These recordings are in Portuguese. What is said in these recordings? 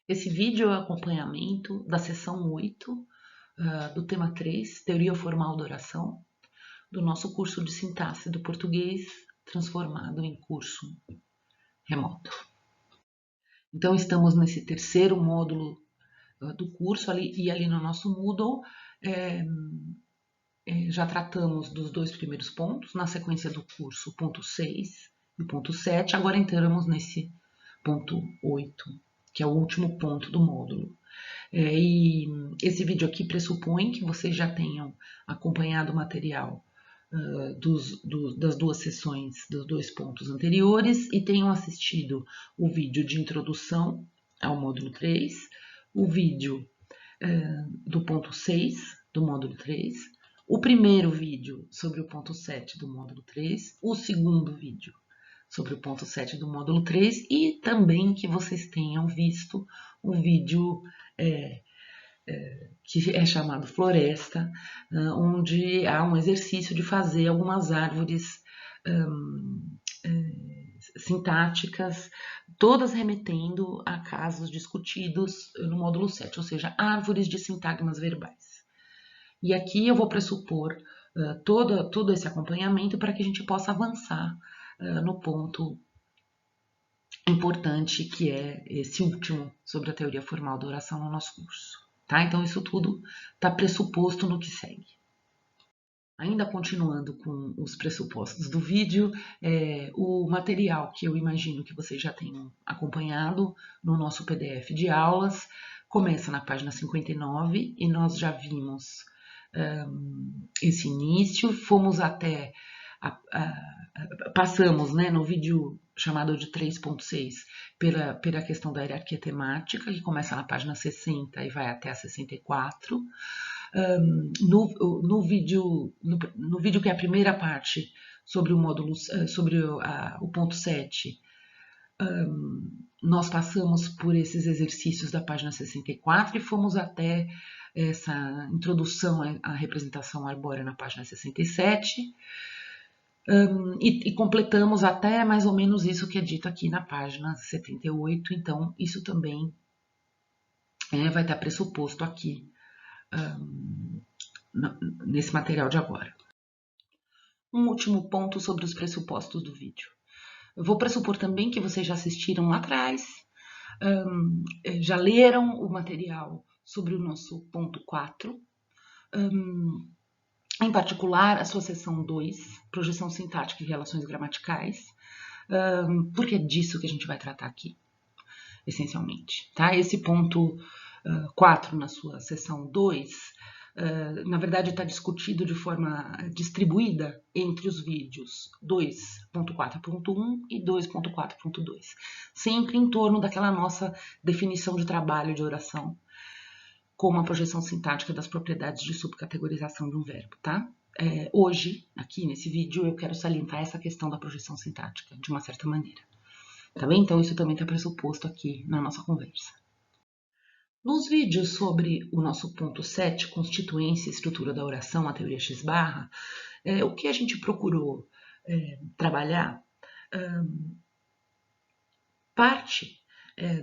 Esse vídeo é o acompanhamento da sessão 8 do tema 3, Teoria Formal da Oração, do nosso curso de sintaxe do português, transformado em curso remoto. Então, estamos nesse terceiro módulo do curso, ali no nosso Moodle, já tratamos dos dois primeiros pontos, na sequência do curso, ponto 6 e ponto 7, agora entramos nesse ponto 8, que é o último ponto do módulo. E esse vídeo aqui pressupõe que vocês já tenham acompanhado o material das duas sessões, dos dois pontos anteriores, e tenham assistido o vídeo de introdução ao módulo 3, o vídeo do ponto 6 do módulo 3, o primeiro vídeo sobre o ponto 7 do módulo 3, o segundo vídeo sobre o ponto 7 do módulo 3 e também que vocês tenham visto o vídeo que é chamado Floresta, onde há um exercício de fazer algumas árvores sintáticas, todas remetendo a casos discutidos no módulo 7, ou seja, árvores de sintagmas verbais. E aqui eu vou pressupor todo esse acompanhamento para que a gente possa avançar no ponto importante que é esse último sobre a teoria formal da oração no nosso curso. Tá? Então, isso tudo está pressuposto no que segue. Ainda continuando com os pressupostos do vídeo, o material que eu imagino que vocês já tenham acompanhado no nosso PDF de aulas começa na página 59 e nós já vimos esse início, fomos até passamos, né, no vídeo chamado de 3.6 pela questão da hierarquia temática, que começa na página 60 e vai até a 64. No vídeo que é a primeira parte sobre o módulo, sobre o ponto 7, nós passamos por esses exercícios da página 64 e fomos até essa introdução à representação arbórea na página 67. E completamos até mais ou menos isso que é dito aqui na página 78, então isso também vai estar pressuposto aqui nesse material de agora. Um último ponto sobre os pressupostos do vídeo. Eu vou pressupor também que vocês já assistiram lá atrás, já leram o material sobre o nosso ponto 4, em particular a sua seção 2, projeção sintática e relações gramaticais, porque é disso que a gente vai tratar aqui, essencialmente. Tá? Esse ponto 4 na sua seção 2, na verdade está discutido de forma distribuída entre os vídeos 2.4.1 e 2.4.2, sempre em torno daquela nossa definição de trabalho de oração, como a projeção sintática das propriedades de subcategorização de um verbo, tá? Hoje, aqui nesse vídeo, eu quero salientar essa questão da projeção sintática, de uma certa maneira. Tá bem? Então, isso também está pressuposto aqui na nossa conversa. Nos vídeos sobre o nosso ponto 7, constituência e estrutura da oração, a teoria X+, o que a gente procurou trabalhar parte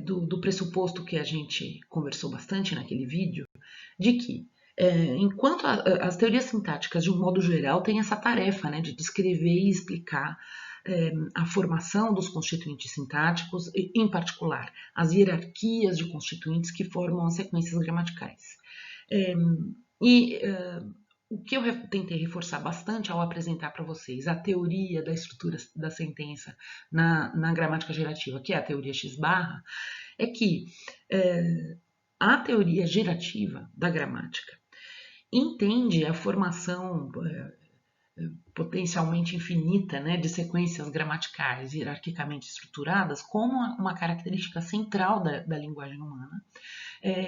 do pressuposto que a gente conversou bastante naquele vídeo, de que enquanto as teorias sintáticas, de um modo geral, têm essa tarefa, né, de descrever e explicar a formação dos constituintes sintáticos, em particular, as hierarquias de constituintes que formam as sequências gramaticais. O que eu tentei reforçar bastante ao apresentar para vocês a teoria da estrutura da sentença na gramática gerativa, que é a teoria X+, é que a teoria gerativa da gramática entende a formação potencialmente infinita, né, de sequências gramaticais hierarquicamente estruturadas como uma característica central da linguagem humana.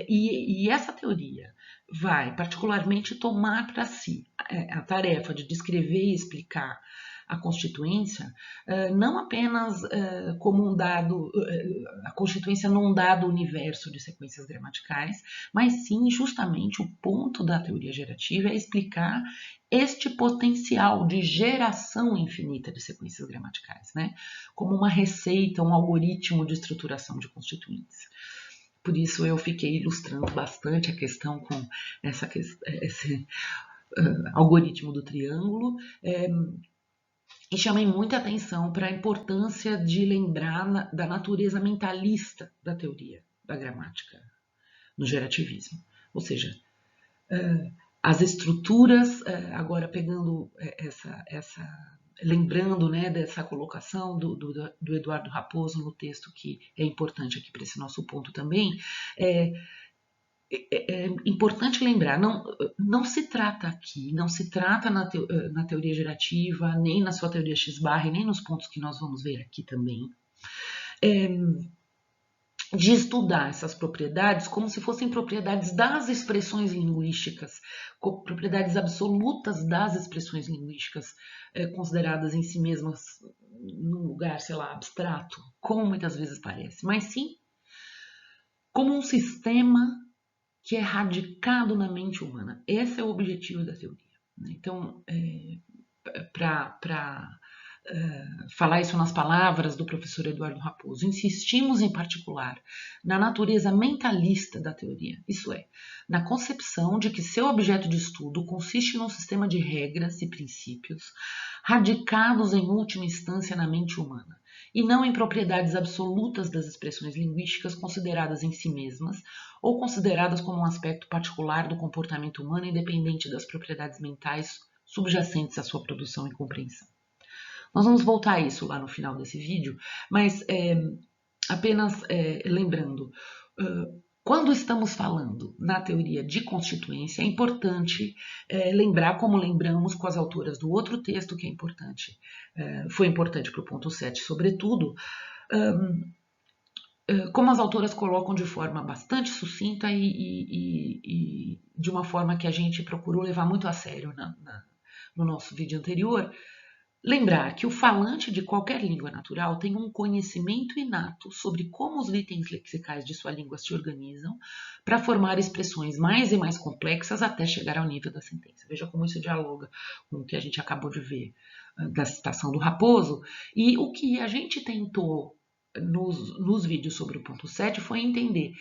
E essa teoria vai particularmente tomar para si a tarefa de descrever e explicar a constituência, não apenas como um dado, a constituência num dado universo de sequências gramaticais, mas sim justamente o ponto da teoria gerativa é explicar este potencial de geração infinita de sequências gramaticais, né? Como uma receita, um algoritmo de estruturação de constituintes. Por isso eu fiquei ilustrando bastante a questão com esse algoritmo do triângulo, e chamei muita atenção para a importância de lembrar da natureza mentalista da teoria da gramática no gerativismo. Ou seja, as estruturas, agora pegando lembrando, né, dessa colocação do Eduardo Raposo no texto, que é importante aqui para esse nosso ponto também, é importante lembrar, não se trata aqui, não se trata na teoria gerativa, nem na sua teoria X-barra, nem nos pontos que nós vamos ver aqui também, de estudar essas propriedades como se fossem propriedades das expressões linguísticas, propriedades absolutas das expressões linguísticas, consideradas em si mesmas num lugar, sei lá, abstrato, como muitas vezes parece, mas sim como um sistema que é radicado na mente humana. Esse é o objetivo da teoria. Então, para falar isso nas palavras do professor Eduardo Raposo, insistimos em particular na natureza mentalista da teoria, isso é, na concepção de que seu objeto de estudo consiste num sistema de regras e princípios radicados em última instância na mente humana, e não em propriedades absolutas das expressões linguísticas consideradas em si mesmas ou consideradas como um aspecto particular do comportamento humano independente das propriedades mentais subjacentes à sua produção e compreensão. Nós vamos voltar a isso lá no final desse vídeo, mas apenas lembrando, quando estamos falando na teoria de constituência, é importante lembrar, como lembramos com as autoras do outro texto, que é importante, foi importante para o ponto 7, sobretudo, como as autoras colocam de forma bastante sucinta e de uma forma que a gente procurou levar muito a sério no nosso vídeo anterior, lembrar que o falante de qualquer língua natural tem um conhecimento inato sobre como os itens lexicais de sua língua se organizam para formar expressões mais e mais complexas até chegar ao nível da sentença. Veja como isso dialoga com o que a gente acabou de ver da citação do Raposo. E o que a gente tentou nos vídeos sobre o ponto 7 foi entender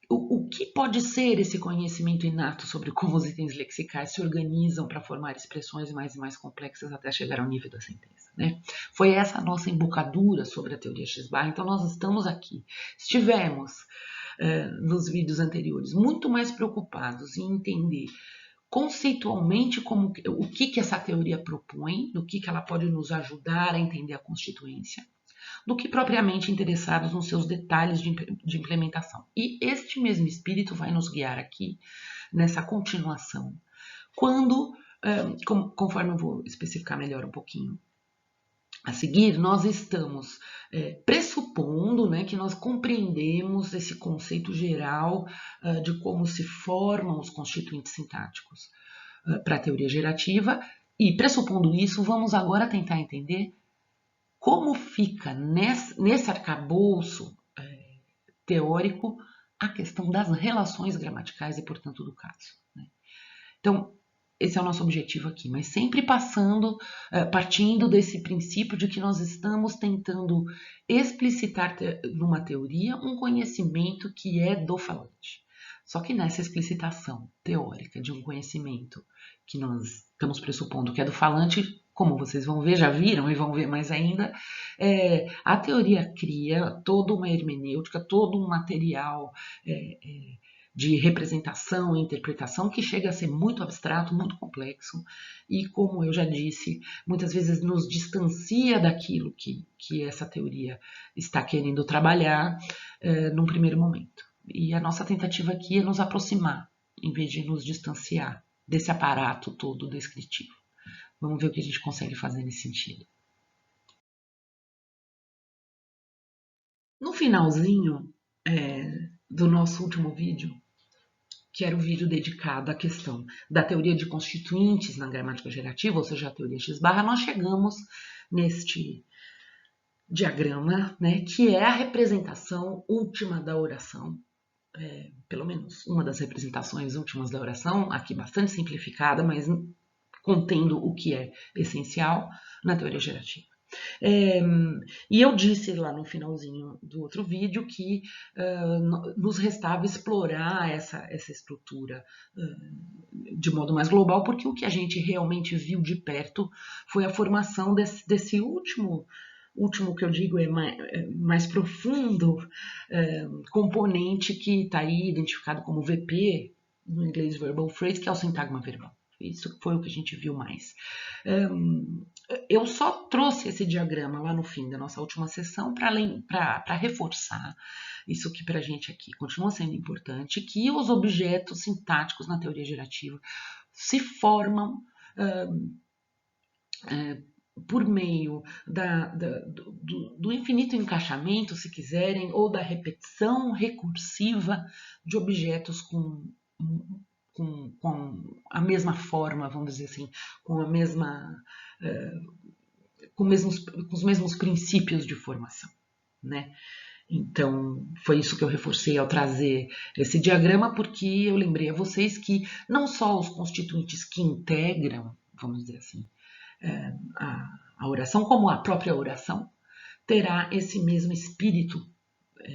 o que pode ser esse conhecimento inato sobre como os itens lexicais se organizam para formar expressões mais e mais complexas até chegar ao nível da sentença, né? Foi essa a nossa embocadura sobre a teoria X-barra. Então nós estamos aqui. Estivemos nos vídeos anteriores muito mais preocupados em entender conceitualmente o que essa teoria propõe, do que ela pode nos ajudar a entender a constituência, do que propriamente interessados nos seus detalhes de implementação. E este mesmo espírito vai nos guiar aqui nessa continuação, quando, conforme eu vou especificar melhor um pouquinho a seguir, nós estamos pressupondo, né, que nós compreendemos esse conceito geral de como se formam os constituintes sintáticos para a teoria gerativa, e pressupondo isso, vamos agora tentar entender como fica nesse arcabouço teórico a questão das relações gramaticais e, portanto, do caso, né? Então, esse é o nosso objetivo aqui, mas sempre partindo desse princípio de que nós estamos tentando explicitar numa teoria um conhecimento que é do falante. Só que nessa explicitação teórica de um conhecimento que nós estamos pressupondo que é do falante, como vocês vão ver, já viram e vão ver mais ainda, a teoria cria toda uma hermenêutica, todo um material de representação e interpretação que chega a ser muito abstrato, muito complexo e, como eu já disse, muitas vezes nos distancia daquilo que essa teoria está querendo trabalhar num primeiro momento. E a nossa tentativa aqui é nos aproximar, em vez de nos distanciar desse aparato todo descritivo. Vamos ver o que a gente consegue fazer nesse sentido. No finalzinho do nosso último vídeo, que era o vídeo dedicado à questão da teoria de constituintes na gramática gerativa, ou seja, a teoria X-barra, nós chegamos neste diagrama, né, que é a representação última da oração, pelo menos uma das representações últimas da oração, aqui bastante simplificada, mas contendo o que é essencial na teoria gerativa. E eu disse lá no finalzinho do outro vídeo que nos restava explorar essa estrutura de modo mais global, porque o que a gente realmente viu de perto foi a formação desse último que eu digo é mais profundo componente que está aí identificado como VP, no inglês Verbal Phrase, que é o sintagma verbal. Isso foi o que a gente viu mais. Eu só trouxe esse diagrama lá no fim da nossa última sessão para reforçar isso que para a gente aqui continua sendo importante, que os objetos sintáticos na teoria gerativa se formam por meio do infinito encaixamento, se quiserem, ou da repetição recursiva de objetos com a mesma forma, vamos dizer assim, com a mesma, com os mesmos princípios de formação, né? Então, foi isso que eu reforcei ao trazer esse diagrama, porque eu lembrei a vocês que não só os constituintes que integram, vamos dizer assim, a oração, como a própria oração, terá esse mesmo espírito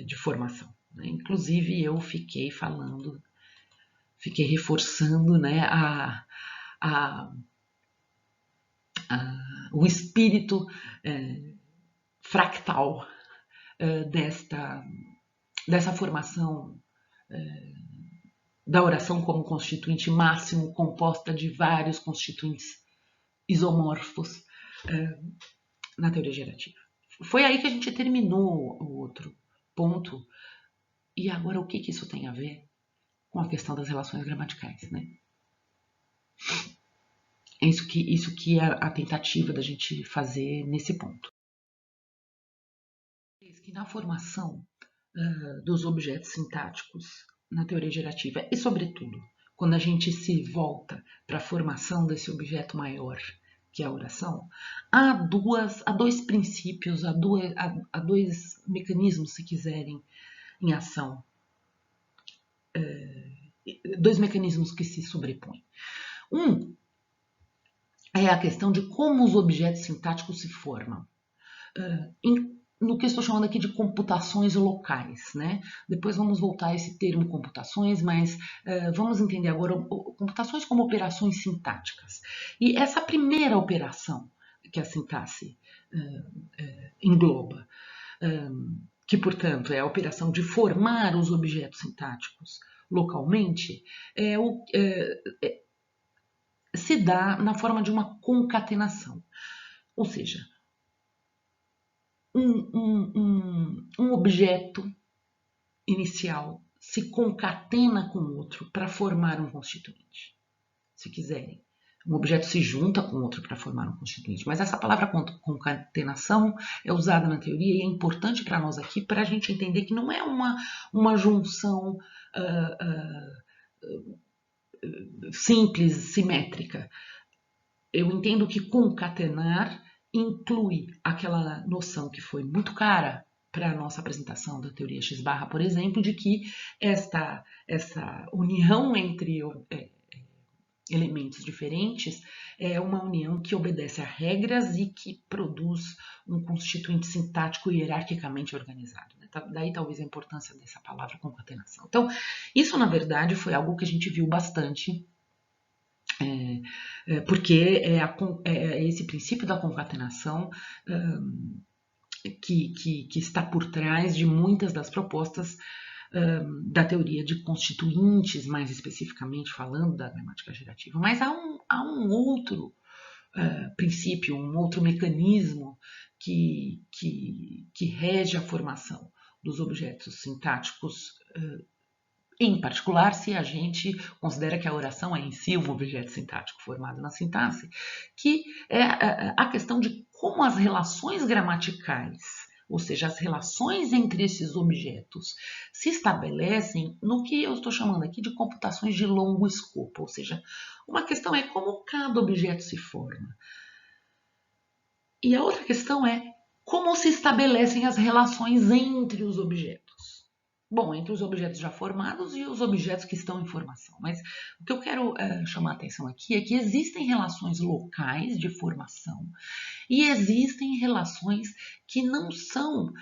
de formação, né? Inclusive, eu fiquei reforçando, né, o espírito fractal dessa formação da oração como constituinte máximo, composta de vários constituintes isomorfos na teoria gerativa. Foi aí que a gente terminou o outro ponto. E agora o que isso tem a ver com a questão das relações gramaticais, né? É isso que é a tentativa da gente fazer nesse ponto. Que na formação dos objetos sintáticos na teoria gerativa, e sobretudo quando a gente se volta para a formação desse objeto maior, que é a oração, há dois princípios, há dois mecanismos, se quiserem, em ação. Dois mecanismos que se sobrepõem. Um é a questão de como os objetos sintáticos se formam. No que eu estou chamando aqui de computações locais, né? Depois vamos voltar a esse termo computações, mas vamos entender agora computações como operações sintáticas. E essa primeira operação que a sintaxe engloba, que, portanto, é a operação de formar os objetos sintáticos localmente, se dá na forma de uma concatenação. Ou seja, um objeto inicial se concatena com outro para formar um constituinte. Se quiserem, um objeto se junta com outro para formar um constituinte. Mas essa palavra concatenação é usada na teoria e é importante para nós aqui para a gente entender que não é uma junção simples, simétrica. Eu entendo que concatenar inclui aquela noção que foi muito cara para a nossa apresentação da teoria X barra, por exemplo, de que essa união entre elementos diferentes é uma união que obedece a regras e que produz um constituinte sintático hierarquicamente organizado. Daí talvez a importância dessa palavra concatenação. Então, isso na verdade foi algo que a gente viu bastante, porque é esse princípio da concatenação que está por trás de muitas das propostas da teoria de constituintes, mais especificamente falando da gramática gerativa. Mas há um outro princípio, um outro mecanismo que rege a formação dos objetos sintáticos, em particular se a gente considera que a oração é em si um objeto sintático formado na sintaxe, que é a questão de como as relações gramaticais, ou seja, as relações entre esses objetos, se estabelecem no que eu estou chamando aqui de computações de longo escopo, ou seja, uma questão é como cada objeto se forma. E a outra questão é como se estabelecem as relações entre os objetos. Bom, entre os objetos já formados e os objetos que estão em formação. Mas o que eu quero chamar a atenção aqui é que existem relações locais de formação e existem relações que não são,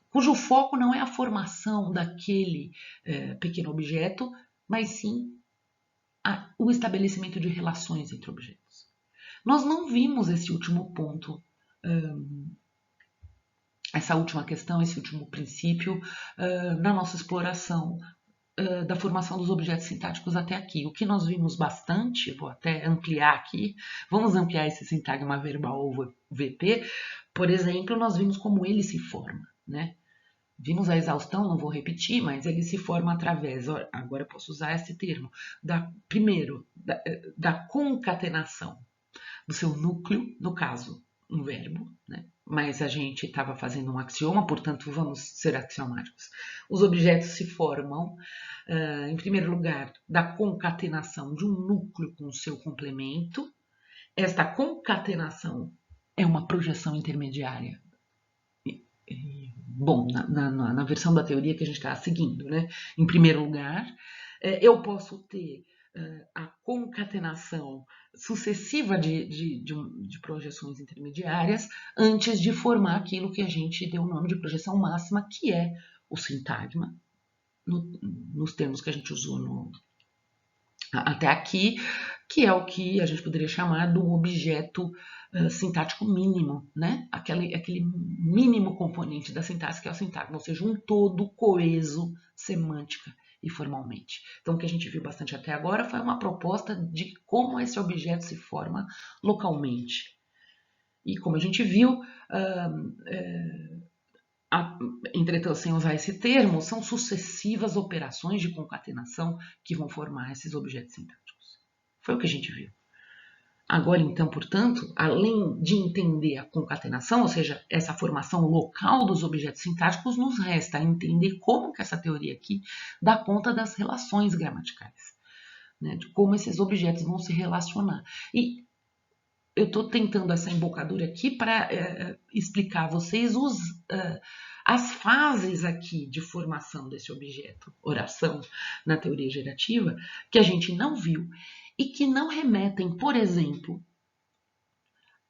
cujo foco não é a formação daquele pequeno objeto, mas sim o estabelecimento de relações entre objetos. Nós não vimos esse último ponto, essa última questão, esse último princípio na nossa exploração da formação dos objetos sintáticos até aqui. O que nós vimos bastante, vou até ampliar aqui, vamos ampliar esse sintagma verbal ou VP, por exemplo, nós vimos como ele se forma, né? Vimos a exaustão, não vou repetir, mas ele se forma através, agora eu posso usar esse termo, primeiro, da concatenação do seu núcleo, no caso, um verbo, né? Mas a gente estava fazendo um axioma, portanto, vamos ser axiomáticos. Os objetos se formam, em primeiro lugar, da concatenação de um núcleo com o seu complemento. Esta concatenação é uma projeção intermediária. Bom, na versão da teoria que a gente está seguindo, né? Em primeiro lugar, eu posso ter a concatenação sucessiva de projeções intermediárias antes de formar aquilo que a gente deu o nome de projeção máxima, que é o sintagma, nos termos que a gente usou até aqui, que é o que a gente poderia chamar do objeto sintático mínimo, né? Aquele mínimo componente da sintaxe, que é o sintagma, ou seja, um todo coeso semântica e formalmente. Então, o que a gente viu bastante até agora foi uma proposta de como esse objeto se forma localmente. E como a gente viu, entretanto, sem usar esse termo, são sucessivas operações de concatenação que vão formar esses objetos sintáticos. Foi o que a gente viu. Agora, então, portanto, além de entender a concatenação, ou seja, essa formação local dos objetos sintáticos, nos resta entender como que essa teoria aqui dá conta das relações gramaticais, né, de como esses objetos vão se relacionar. E eu estou tentando essa embocadura aqui para explicar a vocês as fases aqui de formação desse objeto, oração, na teoria gerativa, que a gente não viu e que não remetem, por exemplo,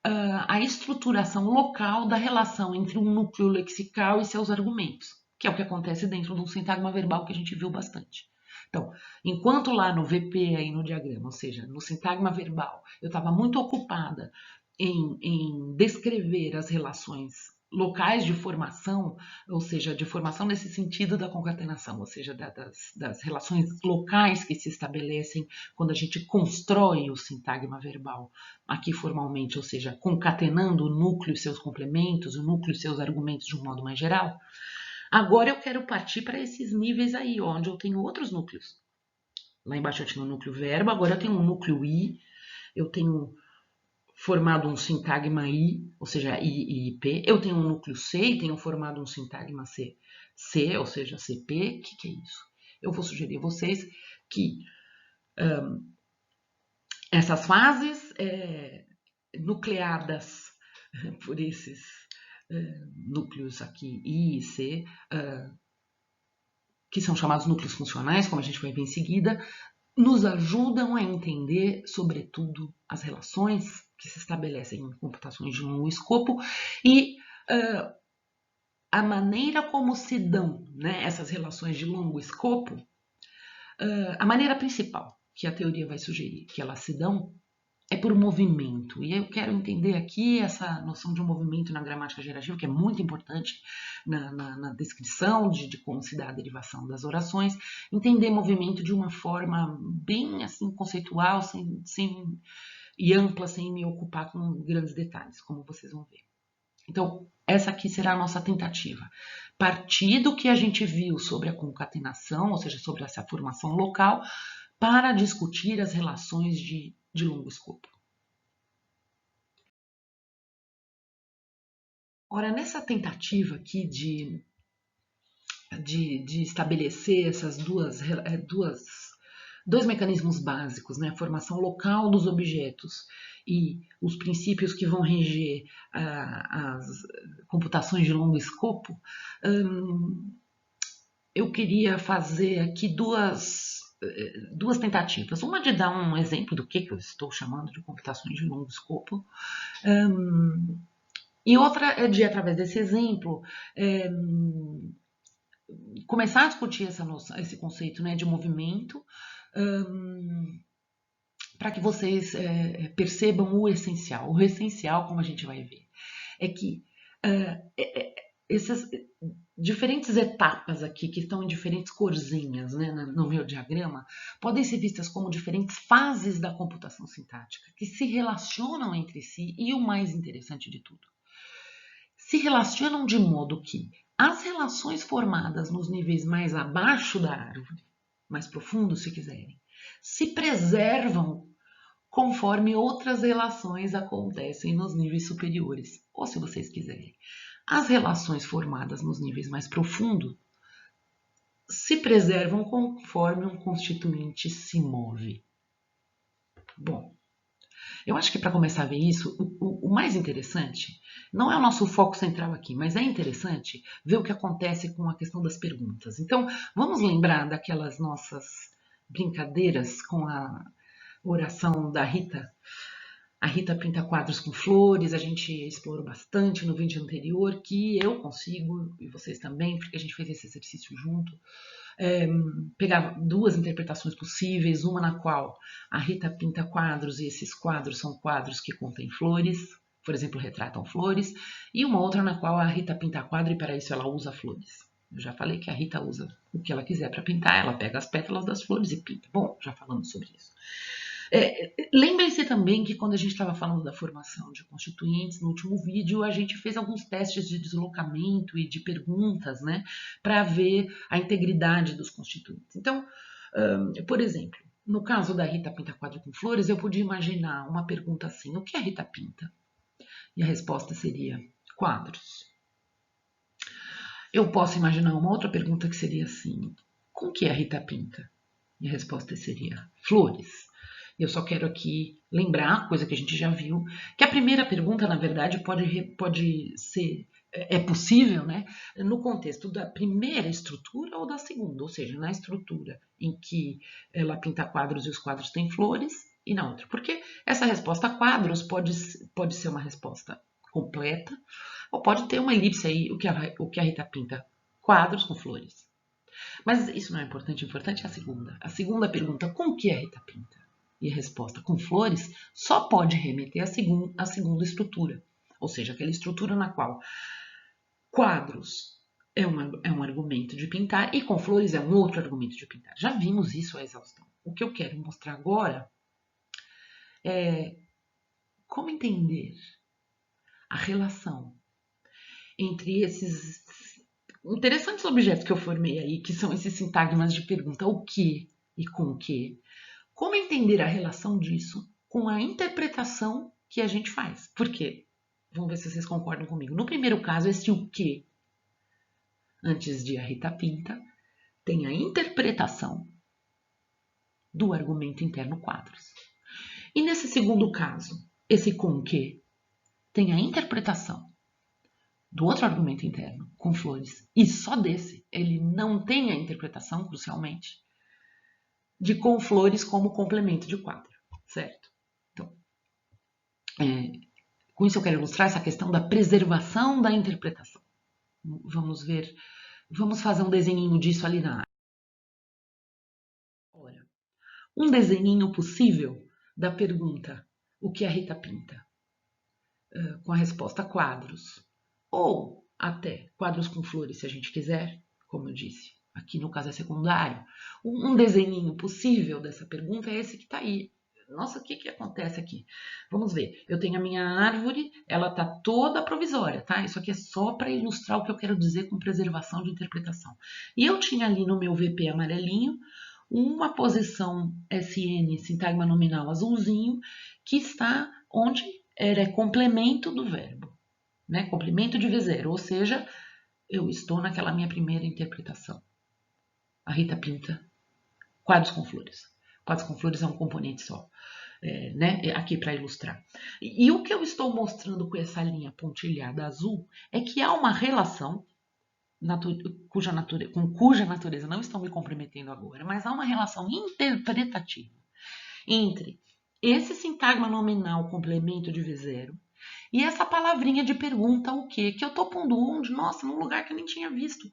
à estruturação local da relação entre um núcleo lexical e seus argumentos, que é o que acontece dentro de um sintagma verbal que a gente viu bastante. Então, enquanto lá no VP, aí no diagrama, ou seja, no sintagma verbal, eu estava muito ocupada em descrever as relações locais de formação, ou seja, de formação nesse sentido da concatenação, ou seja, das relações locais que se estabelecem quando a gente constrói o sintagma verbal aqui formalmente, ou seja, concatenando o núcleo e seus complementos, o núcleo e seus argumentos de um modo mais geral. Agora eu quero partir para esses níveis aí, onde eu tenho outros núcleos. Lá embaixo eu tinha um núcleo verbo, agora eu tenho um núcleo I, eu tenho formado um sintagma I, ou seja, I e IP. Eu tenho um núcleo C e tenho formado um sintagma C, ou seja, CP. O que é isso? Eu vou sugerir a vocês que essas fases nucleadas por esses núcleos aqui I e C, que são chamados núcleos funcionais, como a gente vai ver em seguida, nos ajudam a entender, sobretudo, as relações que se estabelecem em computações de longo escopo e a maneira como se dão, né, essas relações de longo escopo, a maneira principal que a teoria vai sugerir que elas se dão é por movimento. E eu quero entender aqui essa noção de um movimento na gramática gerativa, que é muito importante na descrição de como se dá a derivação das orações. Entender movimento de uma forma bem assim conceitual e ampla, sem me ocupar com grandes detalhes, como vocês vão ver. Então, essa aqui será a nossa tentativa. Partir do que a gente viu sobre a concatenação, ou seja, sobre essa formação local, para discutir as relações de longo escopo. Ora, nessa tentativa aqui de estabelecer essas dois mecanismos básicos, né? A formação local dos objetos e os princípios que vão reger as computações de longo escopo, eu queria fazer aqui duas tentativas. Uma de dar um exemplo do que eu estou chamando de computações de longo escopo, e outra é de, através desse exemplo, começar a discutir esse conceito, né, de movimento, para que vocês percebam o essencial. O essencial, como a gente vai ver, é que essas diferentes etapas aqui, que estão em diferentes corzinhas, né, no meu diagrama, podem ser vistas como diferentes fases da computação sintática, que se relacionam entre si, e o mais interessante de tudo, se relacionam de modo que as relações formadas nos níveis mais abaixo da árvore, mais profundos se quiserem, se preservam conforme outras relações acontecem nos níveis superiores. Ou, se vocês quiserem, as relações formadas nos níveis mais profundos se preservam conforme um constituinte se move. Bom, eu acho que para começar a ver isso, o mais interessante não é o nosso foco central aqui, mas é interessante ver o que acontece com a questão das perguntas. Então, vamos lembrar daquelas nossas brincadeiras com a oração da Rita. A Rita pinta quadros com flores, a gente explorou bastante no vídeo anterior, que eu consigo, e vocês também, porque a gente fez esse exercício junto, pegar duas interpretações possíveis, uma na qual a Rita pinta quadros e esses quadros são quadros que contêm flores, por exemplo, retratam flores, e uma outra na qual a Rita pinta quadro e para isso ela usa flores. Eu já falei que a Rita usa o que ela quiser para pintar, ela pega as pétalas das flores e pinta. Bom, já falamos sobre isso. Lembrem-se também que quando a gente estava falando da formação de constituintes, no último vídeo, a gente fez alguns testes de deslocamento e de perguntas, né, para ver a integridade dos constituintes. Então, por exemplo, no caso da Rita pinta quadro com flores, eu podia imaginar uma pergunta assim: o que a Rita pinta? E a resposta seria quadros. Eu posso imaginar uma outra pergunta que seria assim: com que a Rita pinta? E a resposta seria flores. Eu só quero aqui lembrar, coisa que a gente já viu, que a primeira pergunta, na verdade, pode ser, é possível, né, no contexto da primeira estrutura ou da segunda, ou seja, na estrutura em que ela pinta quadros e os quadros têm flores, e na outra. Porque essa resposta a quadros pode ser uma resposta completa, ou pode ter uma elipse aí, o que a Rita pinta, quadros com flores. Mas isso não é importante, o importante é a segunda. A segunda pergunta, com que a Rita pinta? E a resposta, com flores, só pode remeter à segunda estrutura. Ou seja, aquela estrutura na qual quadros é um argumento de pintar e com flores é um outro argumento de pintar. Já vimos isso à exaustão. O que eu quero mostrar agora é como entender a relação entre esses interessantes objetos que eu formei aí, que são esses sintagmas de pergunta, o que e com o que. Como entender a relação disso com a interpretação que a gente faz? Por quê? Vamos ver se vocês concordam comigo. No primeiro caso, esse o que, antes de a Rita pinta, tem a interpretação do argumento interno quadros. E nesse segundo caso, esse com que tem a interpretação do outro argumento interno, com flores, e só desse ele não tem a interpretação, crucialmente, de com flores como complemento de quadro, certo? Então, com isso eu quero ilustrar essa questão da preservação da interpretação. Vamos ver, vamos fazer um desenhinho disso ali na área. Ora, um desenhinho possível da pergunta o que a Rita pinta? Com a resposta quadros. Ou até quadros com flores, se a gente quiser, como eu disse. Aqui no caso é secundário. Um desenhinho possível dessa pergunta é esse que está aí. Nossa, o que acontece aqui? Vamos ver. Eu tenho a minha árvore, ela está toda provisória, tá? Isso aqui é só para ilustrar o que eu quero dizer com preservação de interpretação. E eu tinha ali no meu VP amarelinho uma posição SN, sintagma nominal azulzinho, que está onde era complemento do verbo, né? Complemento de V0, ou seja, eu estou naquela minha primeira interpretação. A Rita pinta quadros com flores. Quadros com flores é um componente só, né? Aqui para ilustrar. E o que eu estou mostrando com essa linha pontilhada azul é que há uma relação com cuja natureza não estão me comprometendo agora, mas há uma relação interpretativa entre esse sintagma nominal complemento de V0 e essa palavrinha de pergunta o quê? Que eu estou pondo onde? Nossa, num lugar que eu nem tinha visto.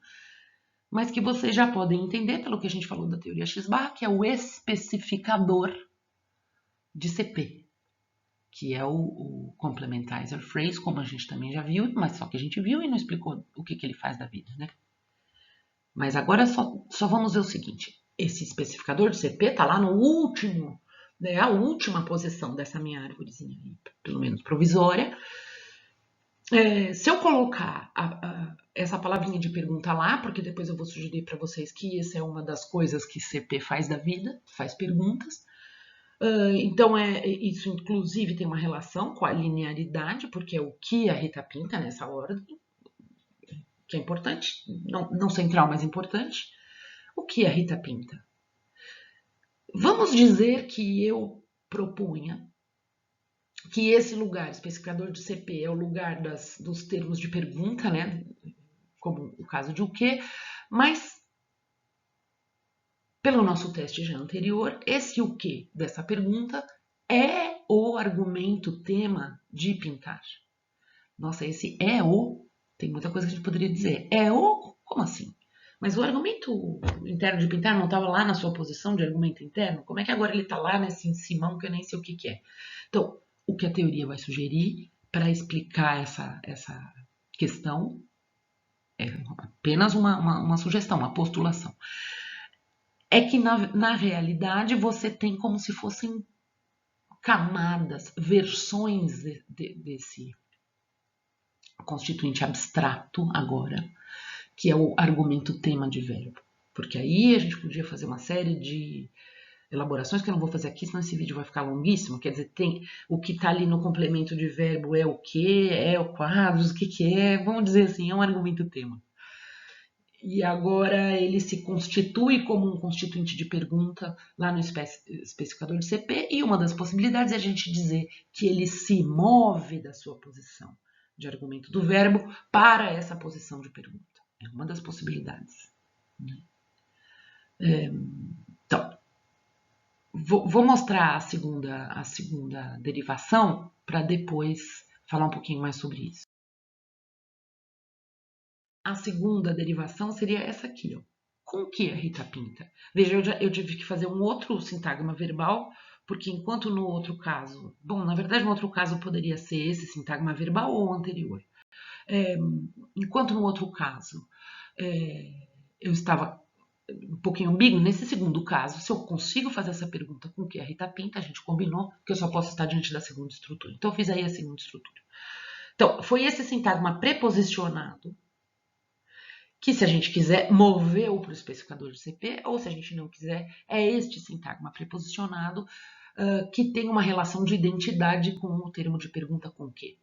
Mas que vocês já podem entender pelo que a gente falou da teoria X-barra, que é o especificador de CP, que é o complementizer phrase, como a gente também já viu, mas só que a gente viu e não explicou o que ele faz da vida, né? Mas agora só vamos ver o seguinte, esse especificador de CP está lá no último, né, a última posição dessa minha árvorezinha aí, pelo menos provisória. Se eu colocar essa palavrinha de pergunta lá, porque depois eu vou sugerir para vocês que essa é uma das coisas que CP faz da vida, faz perguntas. Então, isso inclusive tem uma relação com a linearidade, porque é o que a Rita pinta nessa ordem, que é importante, não central, mas importante. O que a Rita pinta? Vamos dizer que eu propunha que esse lugar, especificador de CP, é o lugar dos termos de pergunta, né? Como o caso de o quê, mas pelo nosso teste já anterior, esse o quê dessa pergunta é o argumento tema de pintar. Nossa, esse é o, tem muita coisa que a gente poderia dizer. É o, como assim? Mas o argumento interno de pintar não estava lá na sua posição de argumento interno? Como é que agora ele está lá nesse em cima que eu nem sei o que é? Então, o que a teoria vai sugerir para explicar essa questão é apenas uma sugestão, uma postulação. É que na realidade você tem como se fossem camadas, versões desse constituinte abstrato agora, que é o argumento tema de verbo. Porque aí a gente podia fazer uma série de elaborações que eu não vou fazer aqui, senão esse vídeo vai ficar longuíssimo. Quer dizer, tem o que está ali no complemento de verbo é o que, é o quadros, o que é, vamos dizer assim, é um argumento tema. E agora ele se constitui como um constituinte de pergunta lá no especificador de CP, e uma das possibilidades é a gente dizer que ele se move da sua posição de argumento do verbo para essa posição de pergunta. É uma das possibilidades. Então, vou mostrar a segunda derivação para depois falar um pouquinho mais sobre isso. A segunda derivação seria essa aqui, ó. Com o que a Rita pinta? Veja, eu tive que fazer um outro sintagma verbal, porque enquanto no outro caso... Bom, na verdade, no outro caso poderia ser esse sintagma verbal ou o anterior. Enquanto no outro caso eu estava um pouquinho ambíguo, nesse segundo caso, se eu consigo fazer essa pergunta com o que a Rita pinta, a gente combinou que eu só posso estar diante da segunda estrutura. Então, eu fiz aí a segunda estrutura. Então, foi esse sintagma preposicionado que, se a gente quiser, moveu para o especificador de CP, ou se a gente não quiser, é este sintagma preposicionado que tem uma relação de identidade com o termo de pergunta com que.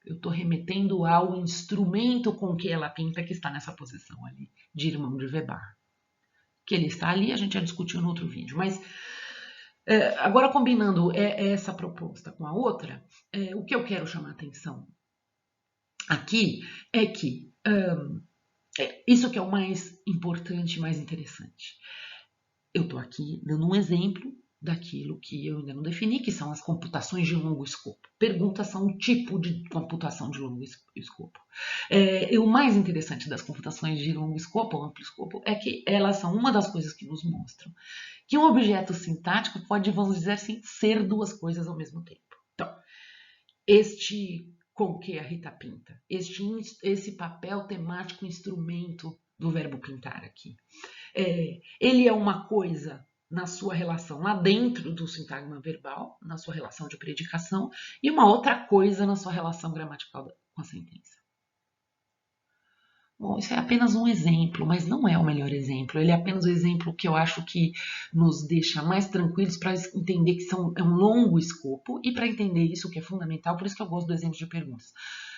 Eu estou remetendo ao instrumento com que ela pinta, que está nessa posição ali, de irmão de Weber. Que ele está ali, a gente já discutiu no outro vídeo. Mas, agora combinando essa proposta com a outra, o que eu quero chamar a atenção aqui é que isso que é o mais importante, mais interessante. Eu estou aqui dando um exemplo daquilo que eu ainda não defini, que são as computações de longo escopo. Perguntas são um tipo de computação de longo escopo. O mais interessante das computações de longo escopo, ou amplo escopo, é que elas são uma das coisas que nos mostram que um objeto sintático pode, vamos dizer assim, ser duas coisas ao mesmo tempo. Então, este com que a Rita pinta, esse papel temático instrumento do verbo pintar aqui. Ele é uma coisa na sua relação lá dentro do sintagma verbal, na sua relação de predicação, e uma outra coisa na sua relação gramatical com a sentença. Bom, isso é apenas um exemplo, mas não é o melhor exemplo. Ele é apenas o exemplo que eu acho que nos deixa mais tranquilos para entender que é um longo escopo, e para entender isso que é fundamental, por isso que eu gosto do exemplo de perguntas.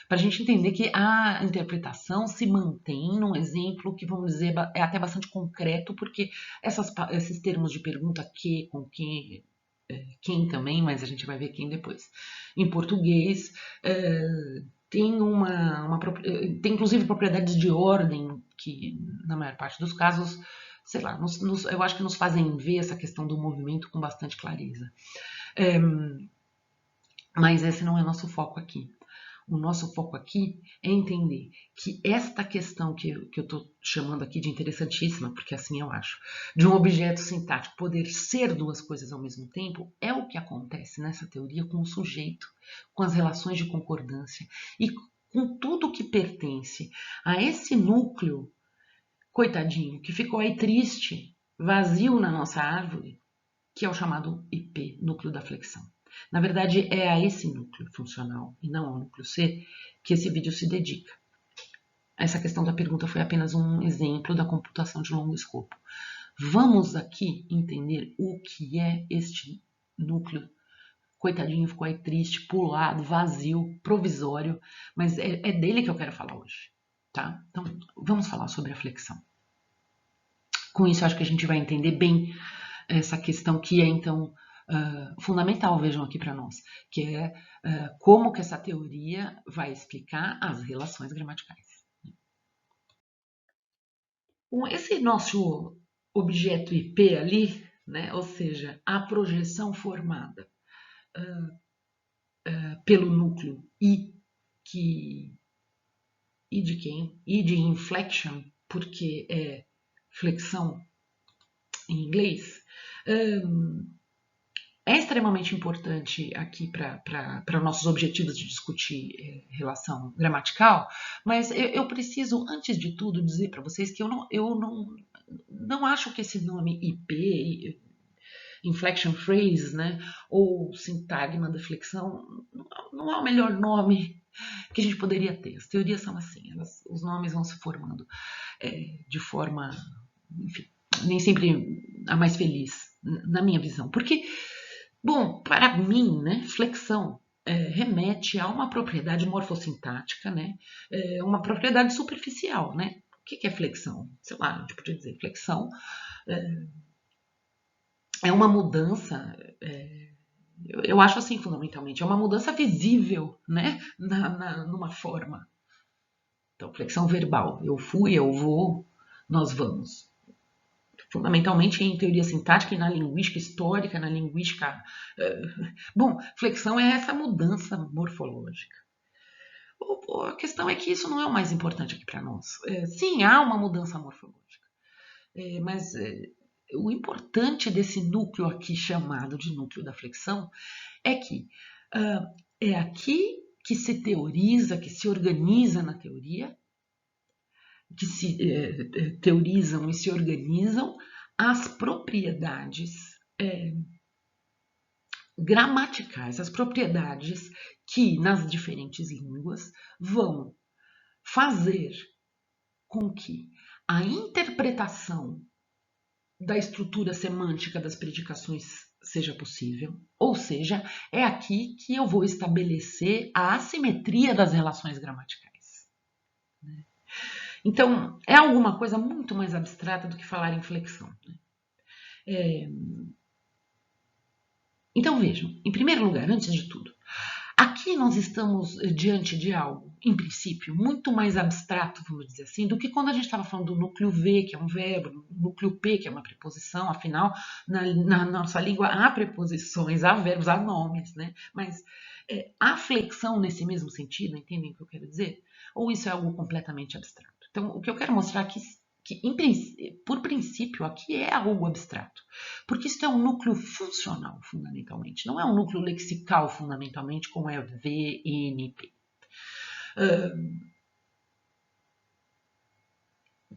Para a gente entender que a interpretação se mantém num exemplo que, vamos dizer, é até bastante concreto, porque esses termos de pergunta, que, com quem também, mas a gente vai ver quem depois. Em português, tem inclusive propriedades de ordem que na maior parte dos casos, sei lá, eu acho que nos fazem ver essa questão do movimento com bastante clareza. Mas esse não é nosso foco aqui. O nosso foco aqui é entender que esta questão que eu estou chamando aqui de interessantíssima, porque assim eu acho, de um objeto sintático poder ser duas coisas ao mesmo tempo, é o que acontece nessa teoria com o sujeito, com as relações de concordância e com tudo que pertence a esse núcleo, coitadinho, que ficou aí triste, vazio na nossa árvore, que é o chamado IP, núcleo da flexão. Na verdade, é a esse núcleo funcional, e não ao núcleo C, que esse vídeo se dedica. Essa questão da pergunta foi apenas um exemplo da computação de longo escopo. Vamos aqui entender o que é este núcleo. Coitadinho, ficou aí triste, pulado, vazio, provisório, mas é dele que eu quero falar hoje, tá? Então, vamos falar sobre a flexão. Com isso, acho que a gente vai entender bem essa questão que é, então, fundamental, vejam aqui para nós, que é como que essa teoria vai explicar as relações gramaticais. Com esse nosso objeto IP ali, né, ou seja, a projeção formada pelo núcleo I, I de quem? I de inflection, porque é flexão em inglês, é extremamente importante aqui para nossos objetivos de discutir relação gramatical, mas eu preciso, antes de tudo, dizer para vocês que eu não acho que esse nome IP, inflection phrase, né, ou sintagma da flexão, não é o melhor nome que a gente poderia ter. As teorias são assim, os nomes vão se formando de forma, enfim, nem sempre a mais feliz, na minha visão. Porque, bom, para mim, né, flexão remete a uma propriedade morfossintática, né, uma propriedade superficial, né? O que é flexão? Sei lá, a gente podia dizer flexão é uma mudança, eu acho assim fundamentalmente, é uma mudança visível, né, numa forma. Então, flexão verbal, eu fui, eu vou, nós vamos. Fundamentalmente em teoria sintática e na linguística histórica, na linguística... Bom, flexão é essa mudança morfológica. A questão é que isso não é o mais importante aqui para nós. Sim, há uma mudança morfológica, mas o importante desse núcleo aqui chamado de núcleo da flexão é que é aqui que se teoriza, que se organiza na teoria, que se teorizam e se organizam as propriedades gramaticais, as propriedades que nas diferentes línguas vão fazer com que a interpretação da estrutura semântica das predicações seja possível, ou seja, é aqui que eu vou estabelecer a assimetria das relações gramaticais. Então, é alguma coisa muito mais abstrata do que falar em flexão. Então, vejam, em primeiro lugar, antes de tudo, aqui nós estamos diante de algo, em princípio, muito mais abstrato, vamos dizer assim, do que quando a gente estava falando do núcleo V, que é um verbo, do núcleo P, que é uma preposição, afinal, na nossa língua há preposições, há verbos, há nomes, né? Mas há flexão nesse mesmo sentido, entendem o que eu quero dizer? Ou isso é algo completamente abstrato? Então, o que eu quero mostrar aqui que, por princípio, aqui é algo abstrato. Porque isso é um núcleo funcional, fundamentalmente. Não é um núcleo lexical, fundamentalmente, como é V, N, P.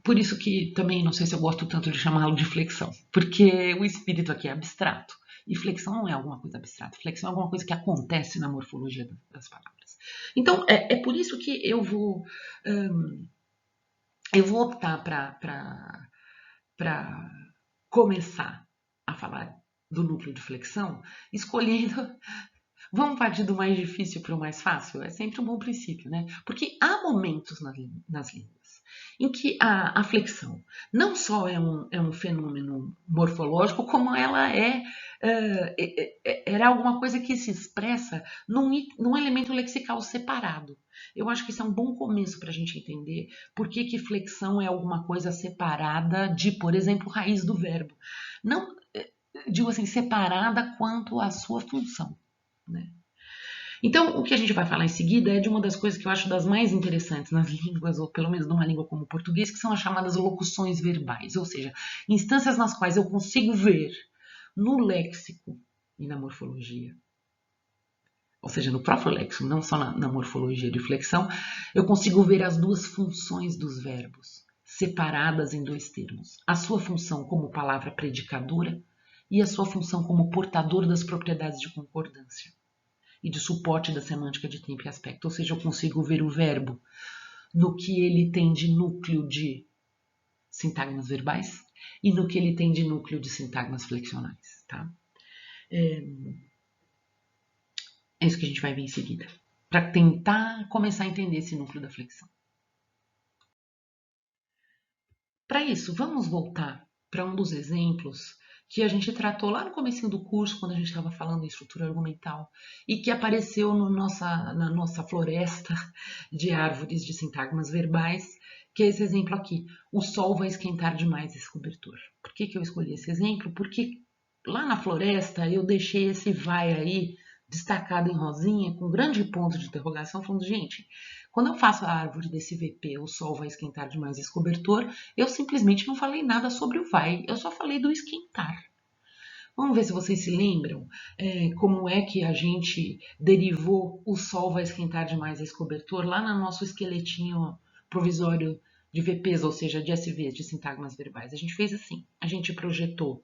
Por isso que também não sei se eu gosto tanto de chamá-lo de flexão. Porque o espírito aqui é abstrato. E flexão não é alguma coisa abstrata. Flexão é alguma coisa que acontece na morfologia das palavras. Então, é por isso que eu vou optar para começar a falar do núcleo de flexão, escolhendo... Vamos partir do mais difícil para o mais fácil? É sempre um bom princípio, né? Porque há momentos nas línguas em que a flexão não só é um fenômeno morfológico, como ela era alguma coisa que se expressa num elemento lexical separado. Eu acho que isso é um bom começo para a gente entender por que flexão é alguma coisa separada de, por exemplo, raiz do verbo. Não, digo assim, separada quanto à sua função, né? Então, o que a gente vai falar em seguida é de uma das coisas que eu acho das mais interessantes nas línguas, ou pelo menos numa língua como o português, que são as chamadas locuções verbais, ou seja, instâncias nas quais eu consigo ver no léxico e na morfologia, ou seja, no próprio léxico, não só na morfologia de flexão, eu consigo ver as duas funções dos verbos, separadas em dois termos. A sua função como palavra predicadora e a sua função como portador das propriedades de concordância e de suporte da semântica de tempo e aspecto. Ou seja, eu consigo ver o verbo no que ele tem de núcleo de sintagmas verbais e no que ele tem de núcleo de sintagmas flexionais. Tá? É isso que a gente vai ver em seguida, para tentar começar a entender esse núcleo da flexão. Para isso, vamos voltar para um dos exemplos que a gente tratou lá no comecinho do curso, quando a gente estava falando em estrutura argumental, e que apareceu na nossa floresta de árvores de sintagmas verbais, que é esse exemplo aqui. O sol vai esquentar demais esse cobertor. Por que eu escolhi esse exemplo? Porque lá na floresta eu deixei esse vai aí destacado em rosinha, com grande ponto de interrogação, falando, gente, quando eu faço a árvore desse VP, o sol vai esquentar demais esse cobertor, eu simplesmente não falei nada sobre o vai, eu só falei do esquentar. Vamos ver se vocês se lembram como é que a gente derivou o sol vai esquentar demais esse cobertor lá no nosso esqueletinho provisório de VPs, ou seja, de SVs, de sintagmas verbais. A gente fez assim, a gente projetou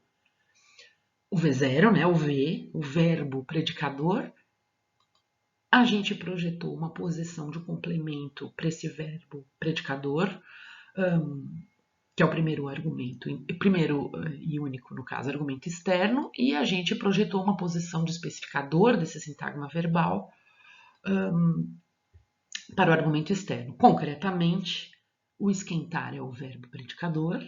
o V0, né, o V, o verbo predicador, a gente projetou uma posição de complemento para esse verbo predicador, que é o primeiro argumento, primeiro e único, no caso, argumento externo, e a gente projetou uma posição de especificador desse sintagma verbal para o argumento externo. Concretamente, o esquentar é o verbo predicador,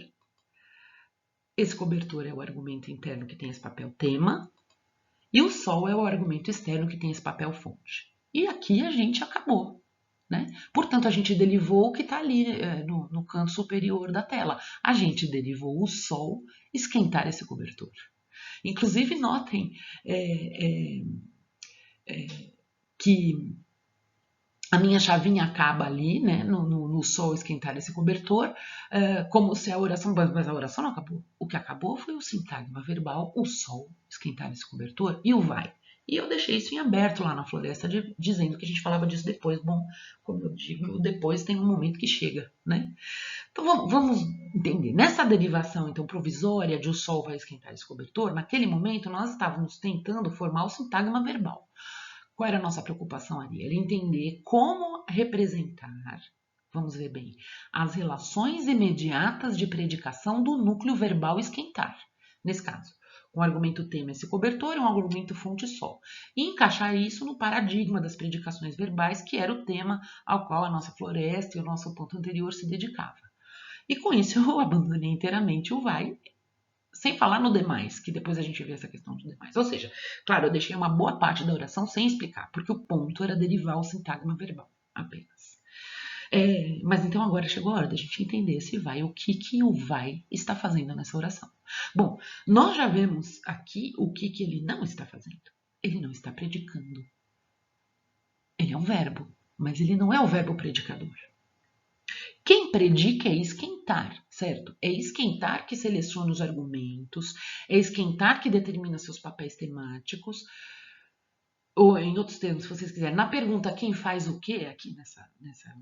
esse cobertor é o argumento interno que tem esse papel tema, e o sol é o argumento externo que tem esse papel fonte. E aqui a gente acabou. Né? Portanto, a gente derivou o que está ali no canto superior da tela. A gente derivou o sol esquentar esse cobertor. Inclusive, notem que a minha chavinha acaba ali, né, no sol esquentar esse cobertor, como se a oração... Mas a oração não acabou. O que acabou foi o sintagma verbal, o sol esquentar esse cobertor e o vai. E eu deixei isso em aberto lá na floresta, dizendo que a gente falava disso depois. Bom, como eu digo, depois tem um momento que chega, né? Então vamos entender. Nessa derivação, então, provisória de o sol vai esquentar esse cobertor, naquele momento nós estávamos tentando formar o sintagma verbal. Qual era a nossa preocupação ali? Era entender como representar, vamos ver bem, as relações imediatas de predicação do núcleo verbal esquentar. Nesse caso, com o argumento tema esse cobertor e um argumento fonte sol. E encaixar isso no paradigma das predicações verbais, que era o tema ao qual a nossa floresta e o nosso ponto anterior se dedicava. E com isso eu abandonei inteiramente o vai, sem falar no demais, que depois a gente vê essa questão do demais. Ou seja, claro, eu deixei uma boa parte da oração sem explicar, porque o ponto era derivar o sintagma verbal apenas. Mas então agora chegou a hora da gente entender esse vai, o que o vai está fazendo nessa oração. Bom, nós já vemos aqui o que ele não está fazendo. Ele não está predicando. Ele é um verbo, mas ele não é o verbo predicador. Quem predica é esquentar, certo? É esquentar que seleciona os argumentos, é esquentar que determina seus papéis temáticos, ou em outros termos, se vocês quiserem, na pergunta quem faz o quê aqui nessa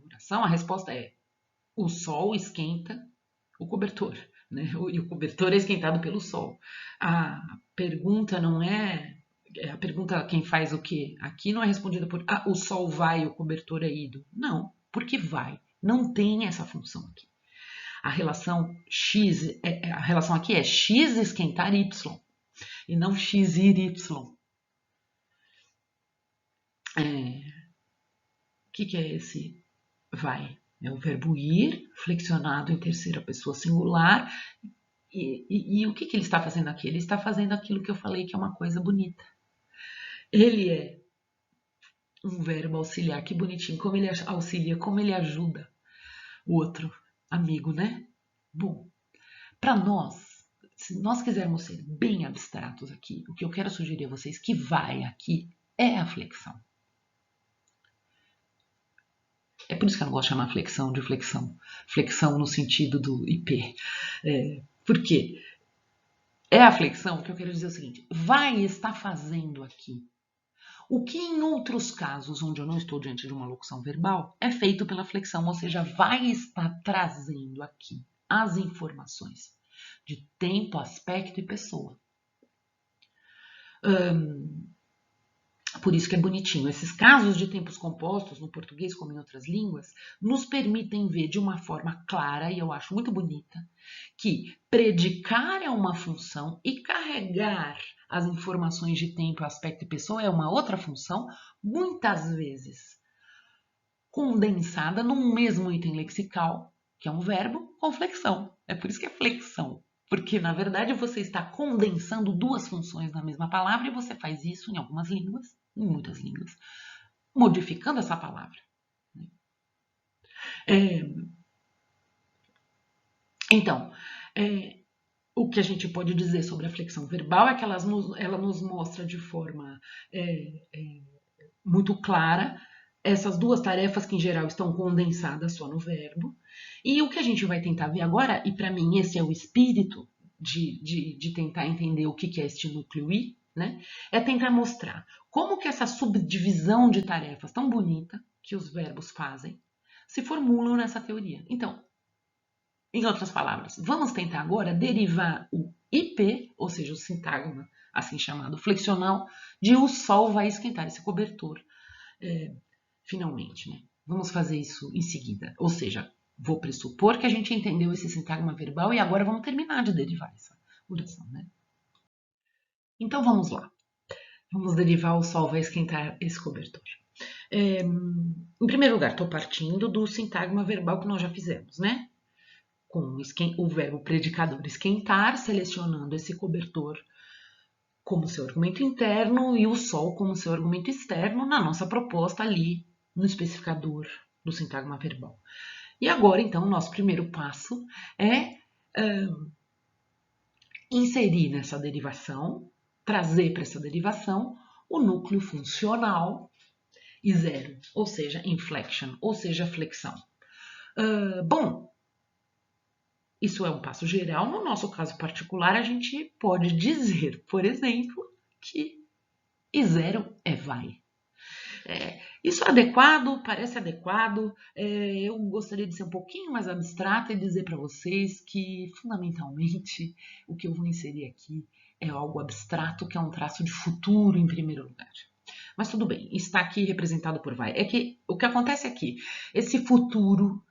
oração, a resposta é o sol esquenta o cobertor, né? E o cobertor é esquentado pelo sol. A pergunta não é... A pergunta quem faz o quê aqui não é respondida por o sol vai, o cobertor é ido. Não, porque vai. Não tem essa função aqui. A relação x, a relação aqui é x esquentar y e não x ir y. O que é esse vai? É o verbo ir, flexionado em terceira pessoa singular. E o que ele está fazendo aqui? Ele está fazendo aquilo que eu falei que é uma coisa bonita. Ele é um verbo auxiliar, que bonitinho, como ele auxilia, como ele ajuda o outro amigo, né? Bom, para nós, se nós quisermos ser bem abstratos aqui, o que eu quero sugerir a vocês que vai aqui é a flexão. É por isso que eu não gosto de chamar flexão de flexão. Flexão no sentido do IP. Por quê? É a flexão que eu quero dizer o seguinte: vai estar fazendo aqui o que em outros casos, onde eu não estou diante de uma locução verbal, é feito pela flexão, ou seja, vai estar trazendo aqui as informações de tempo, aspecto e pessoa. Por isso que é bonitinho. Esses casos de tempos compostos, no português como em outras línguas, nos permitem ver de uma forma clara, e eu acho muito bonita, que predicar é uma função e carregar as informações de tempo, aspecto e pessoa é uma outra função, muitas vezes condensada num mesmo item lexical, que é um verbo, com flexão. É por isso que é flexão. Porque, na verdade, você está condensando duas funções na mesma palavra e você faz isso em algumas línguas, em muitas línguas, modificando essa palavra. Então, o que a gente pode dizer sobre a flexão verbal é que ela nos mostra de forma muito clara essas duas tarefas que, em geral, estão condensadas só no verbo. E o que a gente vai tentar ver agora, e para mim esse é o espírito de tentar entender o que é este núcleo I, né? É tentar mostrar como que essa subdivisão de tarefas tão bonita que os verbos fazem se formulam nessa teoria. Então, em outras palavras, vamos tentar agora derivar o IP, ou seja, o sintagma assim chamado flexional, de o sol vai esquentar esse cobertor. Finalmente, né? Vamos fazer isso em seguida. Ou seja, vou pressupor que a gente entendeu esse sintagma verbal e agora vamos terminar de derivar essa oração, né? Então vamos lá. Vamos derivar o sol vai esquentar esse cobertor. Em primeiro lugar, estou partindo do sintagma verbal que nós já fizemos, né? Com o verbo predicador esquentar, selecionando esse cobertor como seu argumento interno e o sol como seu argumento externo na nossa proposta ali no especificador do sintagma verbal. E agora, então, o nosso primeiro passo é inserir nessa derivação, trazer para essa derivação o núcleo funcional e zero, ou seja, inflection, ou seja, flexão. Bom, isso é um passo geral. No nosso caso particular, a gente pode dizer, por exemplo, que e zero é vai. Isso é adequado, parece adequado. Eu gostaria de ser um pouquinho mais abstrata e dizer para vocês que, fundamentalmente, o que eu vou inserir aqui é algo abstrato, que é um traço de futuro em primeiro lugar. Mas tudo bem, está aqui representado por vai. É que o que acontece aqui, esse futuro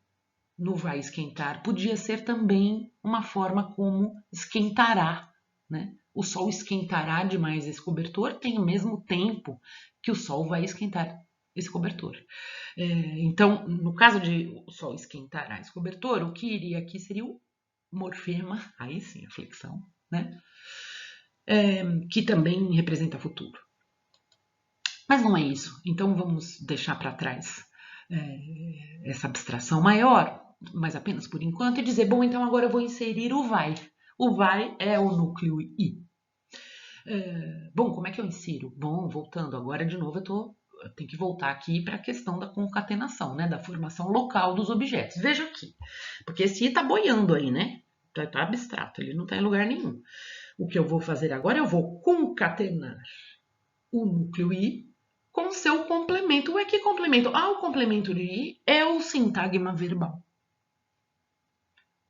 no vai esquentar podia ser também uma forma como esquentará, né? O sol esquentará demais esse cobertor, tem o mesmo tempo que o sol vai esquentar esse cobertor. Então, no caso de o sol esquentará esse cobertor, o que iria aqui seria o morfema, aí sim a flexão, né? Que também representa futuro. Mas não é isso. Então vamos deixar para trás essa abstração maior, mas apenas por enquanto, e dizer, bom, então agora eu vou inserir o vai. O vai é o núcleo I. Bom, como é que eu insiro? Bom, voltando agora de novo, eu tenho que voltar aqui para a questão da concatenação, né? Da formação local dos objetos. Veja aqui, porque esse I está boiando aí, né? Está abstrato, ele não está em lugar nenhum. O que eu vou fazer agora, eu vou concatenar o núcleo I com seu complemento. Ué, que complemento? O complemento de I é o sintagma verbal.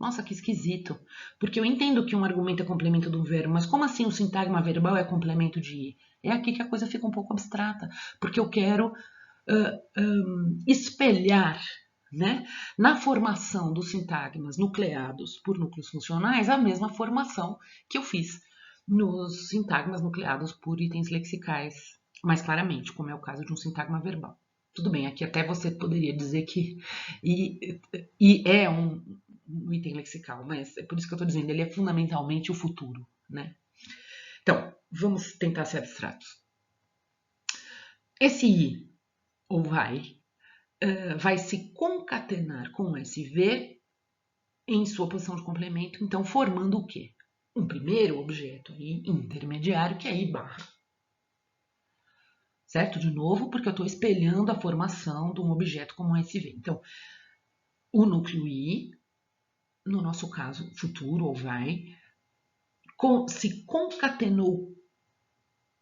Nossa, que esquisito. Porque eu entendo que um argumento é complemento do verbo, mas como assim o sintagma verbal é complemento de I? É aqui que a coisa fica um pouco abstrata, porque eu quero espelhar, né, na formação dos sintagmas nucleados por núcleos funcionais a mesma formação que eu fiz nos sintagmas nucleados por itens lexicais, mais claramente, como é o caso de um sintagma verbal. Tudo bem, aqui até você poderia dizer que I é um item lexical, mas é por isso que eu estou dizendo, ele é fundamentalmente o futuro, né? Então, vamos tentar ser abstratos. Esse I, ou vai se concatenar com o SV em sua posição de complemento, então formando o quê? Um primeiro objeto aí, intermediário, que é I barra. Certo? De novo, porque eu estou espelhando a formação de um objeto como SV. Então, o núcleo I, no nosso caso, futuro ou se concatenou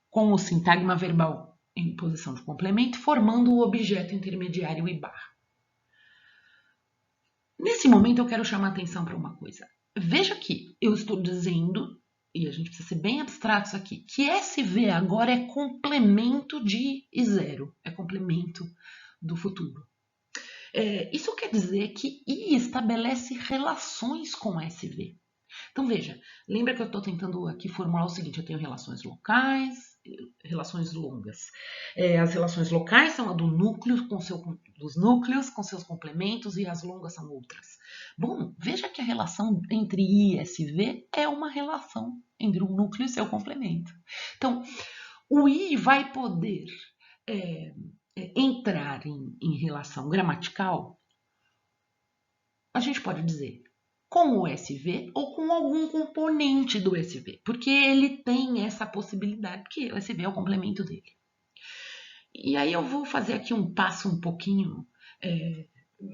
com o sintagma verbal em posição de complemento, formando o objeto intermediário I barra. Nesse momento, eu quero chamar atenção para uma coisa. Veja que eu estou dizendo, e a gente precisa ser bem abstratos aqui, que SV agora é complemento de I0, é complemento do futuro. Isso quer dizer que I estabelece relações com SV. Então veja, lembra que eu estou tentando aqui formular o seguinte, eu tenho relações locais, relações longas. As relações locais são a dos núcleos com seus complementos e as longas são outras. Bom, veja que a relação entre I e SV é uma relação entre um núcleo e seu complemento. Então, o I vai poder entrar em relação gramatical, a gente pode dizer com o SV ou com algum componente do SV, porque ele tem essa possibilidade, porque o SV é o complemento dele. E aí eu vou fazer aqui um passo um pouquinho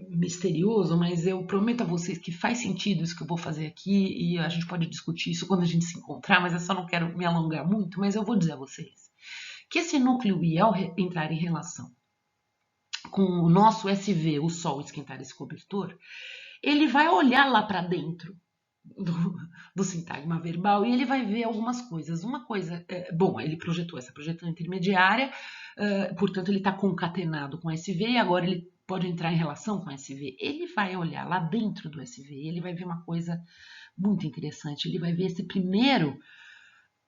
misterioso, mas eu prometo a vocês que faz sentido isso que eu vou fazer aqui e a gente pode discutir isso quando a gente se encontrar, mas eu só não quero me alongar muito, mas eu vou dizer a vocês que esse núcleo I, ao entrar em relação com o nosso SV, o Sol, esquentar esse cobertor, ele vai olhar lá para dentro do sintagma verbal e ele vai ver algumas coisas. Uma coisa, ele projetou essa projeção intermediária, portanto ele está concatenado com SV e agora ele pode entrar em relação com SV. Ele vai olhar lá dentro do SV e ele vai ver uma coisa muito interessante. Ele vai ver esse primeiro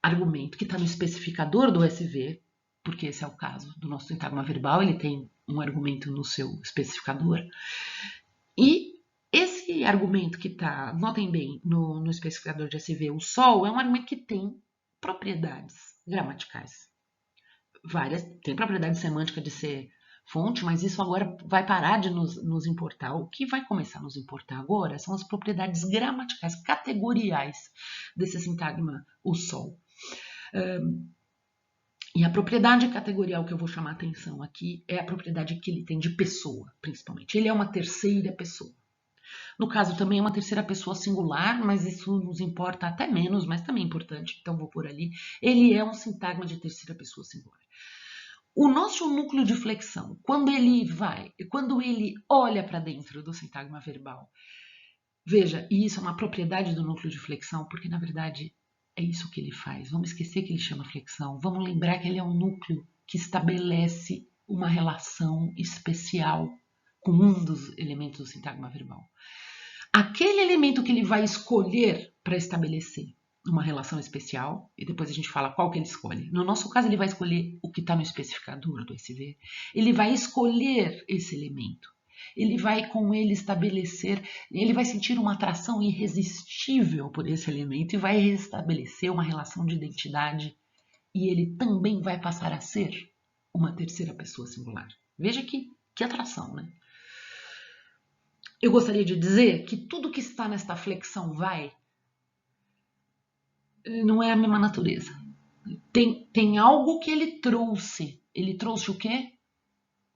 argumento que está no especificador do SV, porque esse é o caso do nosso sintagma verbal, ele tem um argumento no seu especificador. E esse argumento que está, notem bem, no especificador de SV, o Sol, é um argumento que tem propriedades gramaticais. Várias, tem propriedade semântica de ser fonte, mas isso agora vai parar de nos importar. O que vai começar a nos importar agora são as propriedades gramaticais, categoriais desse sintagma, o Sol. E a propriedade categorial que eu vou chamar a atenção aqui é a propriedade que ele tem de pessoa, principalmente. Ele é uma terceira pessoa. No caso, também é uma terceira pessoa singular, mas isso nos importa até menos, mas também é importante, então vou por ali. Ele é um sintagma de terceira pessoa singular. O nosso núcleo de flexão, quando ele olha para dentro do sintagma verbal, veja, e isso é uma propriedade do núcleo de flexão, porque na verdade é isso que ele faz. Vamos esquecer que ele chama flexão, vamos lembrar que ele é um núcleo que estabelece uma relação especial com um dos elementos do sintagma verbal. Aquele elemento que ele vai escolher para estabelecer uma relação especial, e depois a gente fala qual que ele escolhe. No nosso caso, ele vai escolher o que está no especificador do SV. Ele vai escolher esse elemento. Ele vai com ele estabelecer, ele vai sentir uma atração irresistível por esse elemento e vai restabelecer uma relação de identidade. E ele também vai passar a ser uma terceira pessoa singular. Veja que atração, né? Eu gostaria de dizer que tudo que está nesta flexão não é a mesma natureza. Tem algo que ele trouxe. Ele trouxe o quê?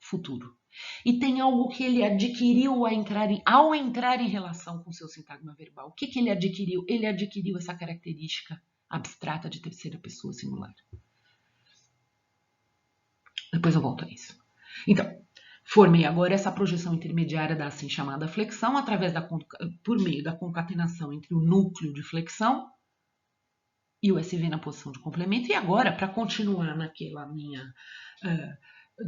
Futuro. E tem algo que ele adquiriu ao entrar em relação com o seu sintagma verbal. O que ele adquiriu? Ele adquiriu essa característica abstrata de terceira pessoa singular. Depois eu volto a isso. Então, formei agora essa projeção intermediária da assim chamada flexão por meio da concatenação entre o núcleo de flexão e o SV na posição de complemento. E agora, para continuar naquela minha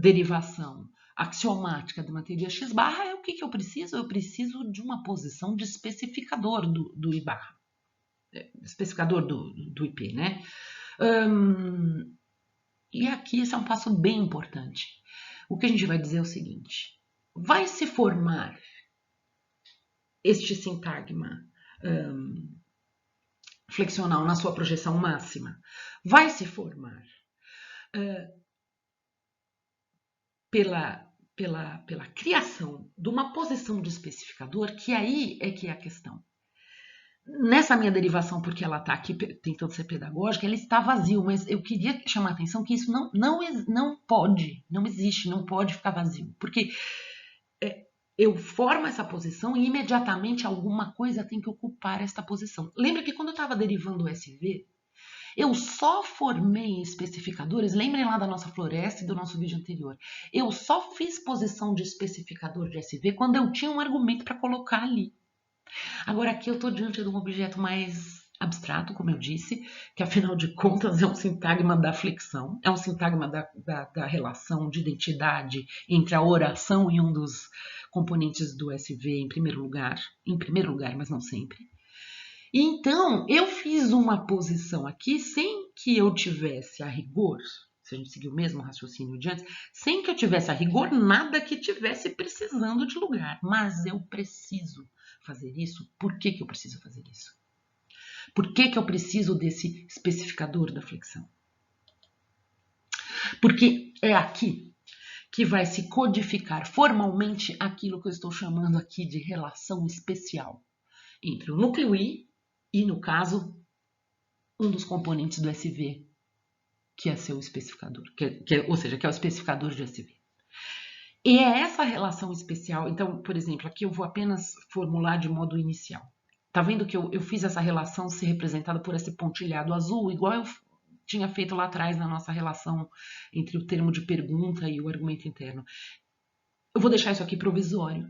derivação axiomática da matéria X barra, o que eu preciso? Eu preciso de uma posição de especificador do I barra. Especificador do IP, né? E aqui esse é um passo bem importante. o que a gente vai dizer é o seguinte: vai se formar este sintagma flexional na sua projeção máxima? Vai se formar pela criação de uma posição de especificador, que aí é que é a questão. Nessa minha derivação, porque ela está aqui tentando ser pedagógica, ela está vazio, mas eu queria chamar a atenção que isso não pode, não existe, não pode ficar vazio. Porque eu formo essa posição e imediatamente alguma coisa tem que ocupar esta posição. Lembra que quando eu estava derivando o SV, eu só formei especificadores, lembrem lá da nossa floresta e do nosso vídeo anterior. Eu só fiz posição de especificador de SV quando eu tinha um argumento para colocar ali. Agora aqui eu estou diante de um objeto mais abstrato, como eu disse, que afinal de contas é um sintagma da flexão, é um sintagma da relação de identidade entre a oração e um dos componentes do SV em primeiro lugar, mas não sempre. E então eu fiz uma posição aqui sem que eu tivesse a rigor, se a gente seguir o mesmo raciocínio de antes, sem que eu tivesse a rigor nada que tivesse precisando de lugar, mas eu preciso fazer isso. Por que eu preciso fazer isso? Por que eu preciso desse especificador da flexão? Porque é aqui que vai se codificar formalmente aquilo que eu estou chamando aqui de relação especial entre o núcleo I e, no caso, um dos componentes do SV, que é seu especificador, ou seja, que é o especificador de SV. E é essa relação especial. Então, por exemplo, aqui eu vou apenas formular de modo inicial. Tá vendo que eu fiz essa relação ser representada por esse pontilhado azul, igual eu tinha feito lá atrás na nossa relação entre o termo de pergunta e o argumento interno. Eu vou deixar isso aqui provisório,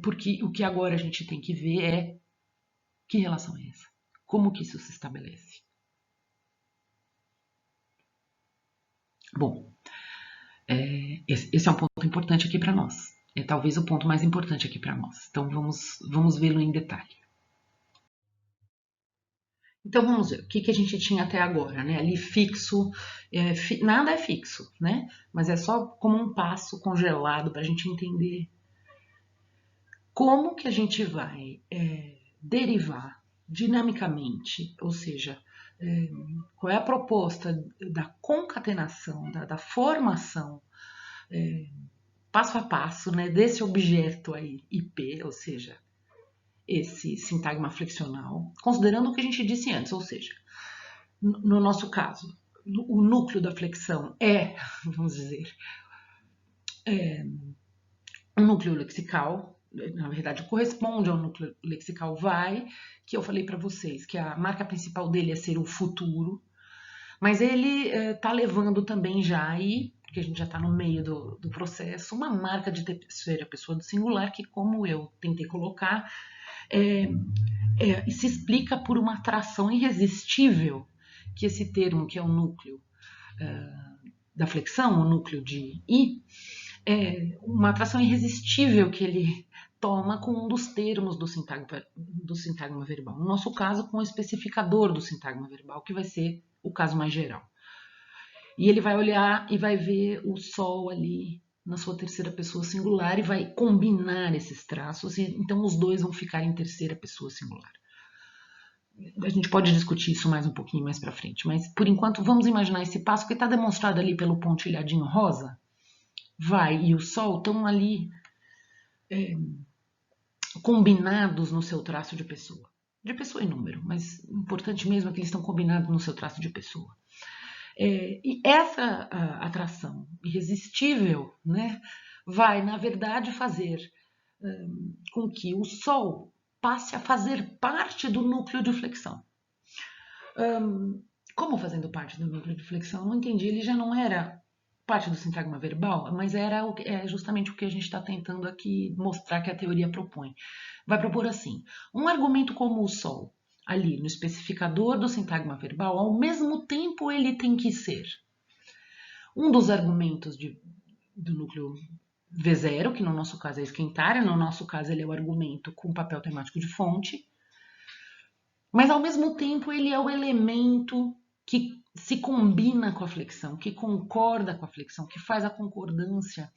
porque o que agora a gente tem que ver é que relação é essa? Como que isso se estabelece? Bom, esse é um ponto importante aqui para nós. É talvez o ponto mais importante aqui para nós. Então vamos vê-lo em detalhe. Então vamos ver o que a gente tinha até agora, né? Ali fixo, nada é fixo, né? Mas é só como um passo congelado para a gente entender como que a gente vai derivar dinamicamente, ou seja, qual é a proposta da concatenação, da formação passo a passo, né, desse objeto aí, IP, ou seja, esse sintagma flexional, considerando o que a gente disse antes, ou seja, no nosso caso, o núcleo da flexão vamos dizer, um núcleo lexical, na verdade corresponde ao núcleo lexical vai, que eu falei para vocês, que a marca principal dele é ser o futuro, mas ele está levando também já aí, porque a gente já está no meio do processo, uma marca de terceira pessoa do singular que, como eu tentei colocar, se explica por uma atração irresistível que esse termo, que é o núcleo da flexão, o núcleo de I, uma atração irresistível que ele toma com um dos termos do sintagma verbal. No nosso caso, com o especificador do sintagma verbal, que vai ser o caso mais geral. E ele vai olhar e vai ver o sol ali na sua terceira pessoa singular e vai combinar esses traços, e então os dois vão ficar em terceira pessoa singular. A gente pode discutir isso mais um pouquinho mais para frente, mas por enquanto vamos imaginar esse passo que está demonstrado ali pelo pontilhadinho rosa. Vai e o sol estão ali combinados no seu traço de pessoa e número, mas o importante mesmo é que eles estão combinados no seu traço de pessoa. E essa atração irresistível, né, vai, na verdade, fazer com que o Sol passe a fazer parte do núcleo de flexão. Como fazendo parte do núcleo de flexão? Não entendi, ele já não era parte do sintagma verbal, mas é justamente o que a gente está tentando aqui mostrar que a teoria propõe. Vai propor assim, um argumento como o Sol, ali no especificador do sintagma verbal, ao mesmo tempo ele tem que ser um dos argumentos do núcleo V0, que no nosso caso é esquentar, no nosso caso ele é o argumento com papel temático de fonte, mas ao mesmo tempo ele é o elemento que se combina com a flexão, que concorda com a flexão, que faz a concordância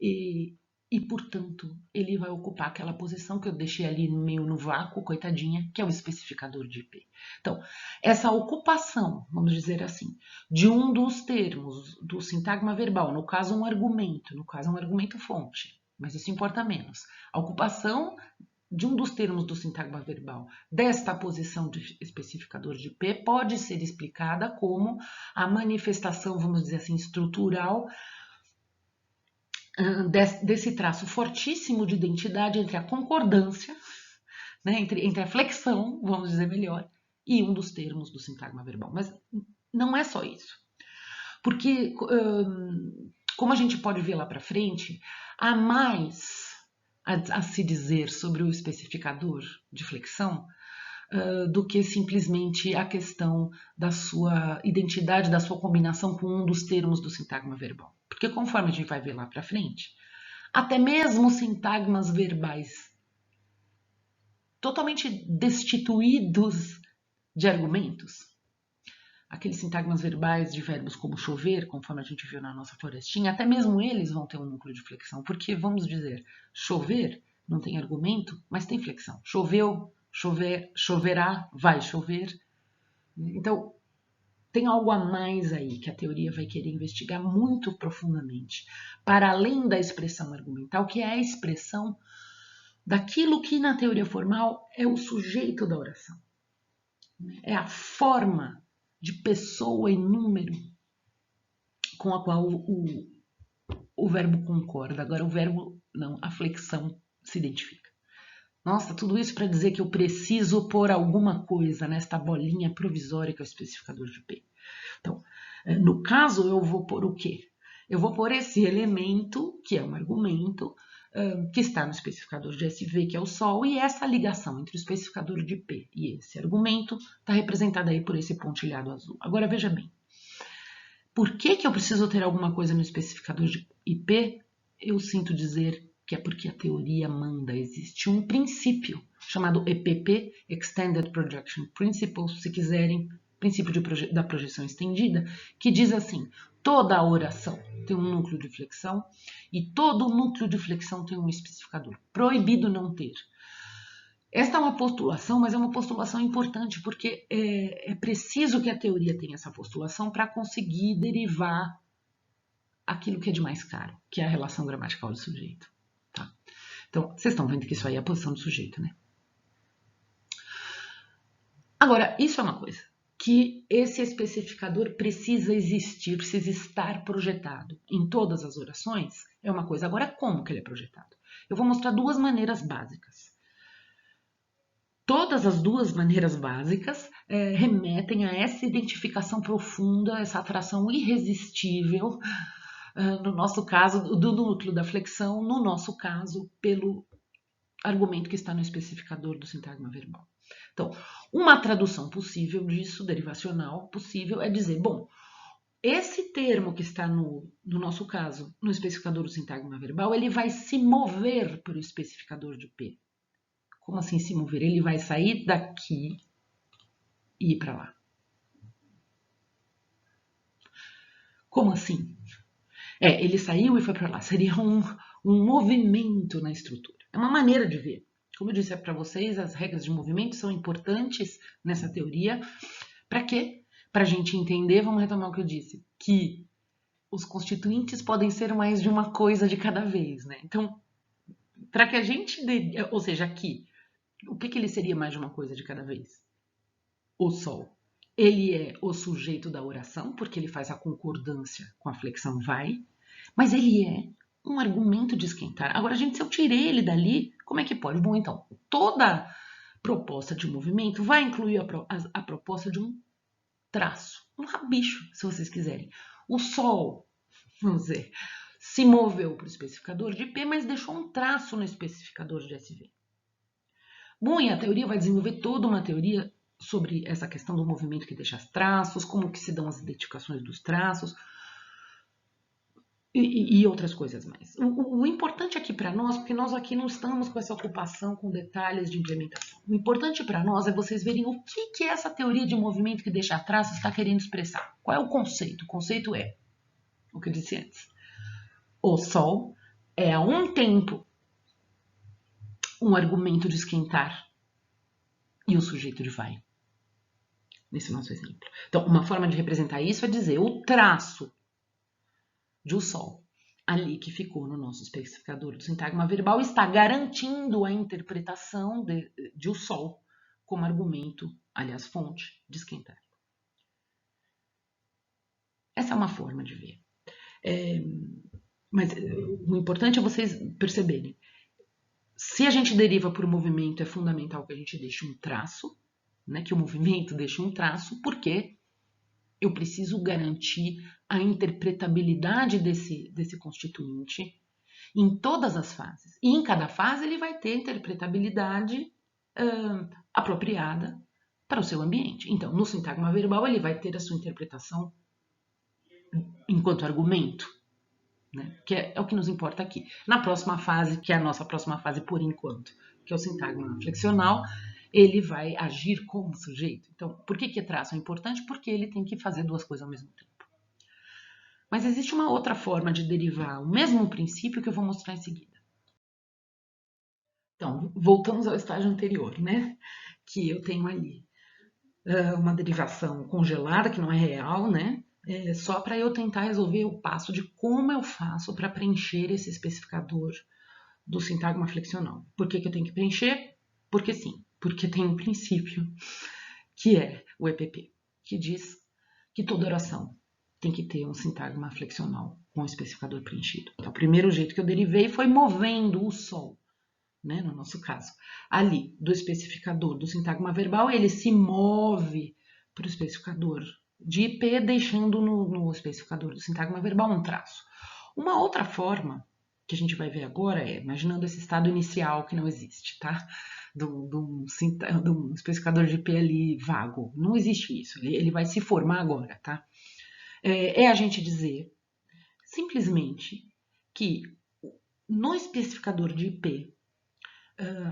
e, portanto, ele vai ocupar aquela posição que eu deixei ali meio no vácuo, coitadinha, que é o especificador de IP. Então, essa ocupação, vamos dizer assim, de um dos termos do sintagma verbal, no caso um argumento fonte, mas isso importa menos. A ocupação de um dos termos do sintagma verbal desta posição de especificador de P pode ser explicada como a manifestação, vamos dizer assim, estrutural desse traço fortíssimo de identidade entre a concordância, né, entre a flexão, vamos dizer melhor, e um dos termos do sintagma verbal. Mas não é só isso. Porque, como a gente pode ver lá para frente, há mais a se dizer sobre o especificador de flexão do que simplesmente a questão da sua identidade, da sua combinação com um dos termos do sintagma verbal. Porque conforme a gente vai ver lá para frente, até mesmo sintagmas verbais totalmente destituídos de argumentos, aqueles sintagmas verbais de verbos como chover, conforme a gente viu na nossa florestinha, até mesmo eles vão ter um núcleo de flexão, porque, vamos dizer, chover não tem argumento, mas tem flexão. Choveu, chover, choverá, vai chover. Então, tem algo a mais aí que a teoria vai querer investigar muito profundamente, para além da expressão argumental, que é a expressão daquilo que na teoria formal é o sujeito da oração. É a forma de pessoa e número com a qual o verbo concorda. Agora o verbo não, a flexão se identifica. Nossa, tudo isso para dizer que eu preciso pôr alguma coisa nesta bolinha provisória que é o especificador de P. Então, no caso, eu vou pôr o quê? Eu vou pôr esse elemento, que é um argumento, que está no especificador de SV, que é o Sol, e essa ligação entre o especificador de P e esse argumento está representada aí por esse pontilhado azul. Agora, veja bem, por que eu preciso ter alguma coisa no especificador de IP? Eu sinto dizer que é porque a teoria manda. Existe um princípio chamado EPP, Extended Projection Principle, se quiserem, princípio da projeção estendida, que diz assim: toda oração tem um núcleo de flexão e todo núcleo de flexão tem um especificador. Proibido não ter. Esta é uma postulação, mas é uma postulação importante, porque é preciso que a teoria tenha essa postulação para conseguir derivar aquilo que é de mais caro, que é a relação gramatical do sujeito. Tá? Então, vocês estão vendo que isso aí é a posição do sujeito, né? Agora, isso é uma coisa, que esse especificador precisa existir, precisa estar projetado em todas as orações, é uma coisa. Agora, como que ele é projetado? Eu vou mostrar duas maneiras básicas. Todas as duas maneiras básicas remetem a essa identificação profunda, essa atração irresistível, no nosso caso, do núcleo da flexão, no nosso caso, pelo argumento que está no especificador do sintagma verbal. Então, uma tradução possível disso, derivacional possível, é dizer, bom, esse termo que está no nosso caso, no especificador do sintagma verbal, ele vai se mover para o especificador de P. Como assim se mover? Ele vai sair daqui e ir para lá. Como assim? Ele saiu e foi para lá. Seria um movimento na estrutura. É uma maneira de ver. Como eu disse para vocês, as regras de movimento são importantes nessa teoria. Para quê? Para a gente entender, vamos retomar o que eu disse, que os constituintes podem ser mais de uma coisa de cada vez, né? Então, para que a gente... Ou seja, aqui, o que ele seria mais de uma coisa de cada vez? O Sol. Ele é o sujeito da oração, porque ele faz a concordância com a flexão vai, mas ele é um argumento de esquentar. Agora, gente, se eu tirei ele dali, como é que pode? Bom, então, toda proposta de movimento vai incluir a proposta de um traço, um rabicho, se vocês quiserem. O Sol, vamos dizer, se moveu para o especificador de P, mas deixou um traço no especificador de SV. Bom, e a teoria vai desenvolver toda uma teoria sobre essa questão do movimento que deixa traços, como que se dão as identificações dos traços. e outras coisas mais. O importante aqui para nós, porque nós aqui não estamos com essa ocupação com detalhes de implementação. O importante para nós é vocês verem o que essa teoria de movimento que deixa traços está querendo expressar. Qual é o conceito? O conceito é o que eu disse antes. O Sol é a um tempo um argumento de esquentar e o sujeito de vai. Nesse nosso exemplo. Então, uma forma de representar isso é dizer o traço de o Sol, ali que ficou no nosso especificador do sintagma verbal, está garantindo a interpretação de o Sol como argumento, aliás, fonte de esquentar. Essa é uma forma de ver. Mas o importante é vocês perceberem. Se a gente deriva por movimento, é fundamental que a gente deixe um traço, né? Que o movimento deixe um traço, porque eu preciso garantir a interpretabilidade desse constituinte em todas as fases. E em cada fase ele vai ter interpretabilidade apropriada para o seu ambiente. Então, no sintagma verbal, ele vai ter a sua interpretação enquanto argumento, né? Que é o que nos importa aqui. Na próxima fase, que é a nossa próxima fase por enquanto, que é o sintagma flexional, ele vai agir como sujeito. Então, por que traço é importante? Porque ele tem que fazer duas coisas ao mesmo tempo. Mas existe uma outra forma de derivar o mesmo princípio que eu vou mostrar em seguida. Então, voltamos ao estágio anterior, né? Que eu tenho ali uma derivação congelada, que não é real, né? Só para eu tentar resolver o passo de como eu faço para preencher esse especificador do sintagma flexional. Por que eu tenho que preencher? Porque sim, porque tem um princípio que é o EPP, que diz que toda oração tem que ter um sintagma flexional com o especificador preenchido. Então, o primeiro jeito que eu derivei foi movendo o Sol, né, no nosso caso. Ali, do especificador do sintagma verbal, ele se move para o especificador de IP, deixando no especificador do sintagma verbal um traço. Uma outra forma que a gente vai ver agora é, imaginando esse estado inicial que não existe, tá? De um especificador de IP ali vago. Não existe isso, ele vai se formar agora, tá? É a gente dizer simplesmente que no especificador de IP,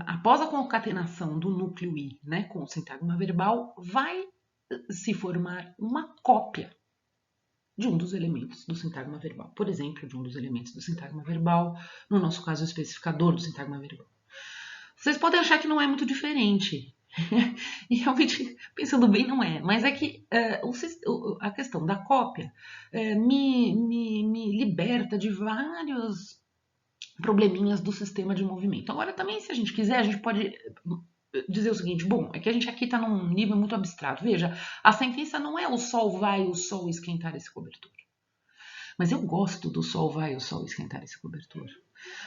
após a concatenação do núcleo I, né, com o sintagma verbal, vai se formar uma cópia de um dos elementos do sintagma verbal. Por exemplo, de um dos elementos do sintagma verbal, no nosso caso, o especificador do sintagma verbal. Vocês podem achar que não é muito diferente. E realmente, pensando bem, não é. Mas é que a questão da cópia me liberta de vários probleminhas do sistema de movimento. Agora, também, se a gente quiser, a gente pode dizer o seguinte, bom, é que a gente aqui está num nível muito abstrato. Veja, a sentença não é o Sol vai, o Sol esquentar esse cobertor. Mas eu gosto do Sol vai, o Sol esquentar esse cobertor.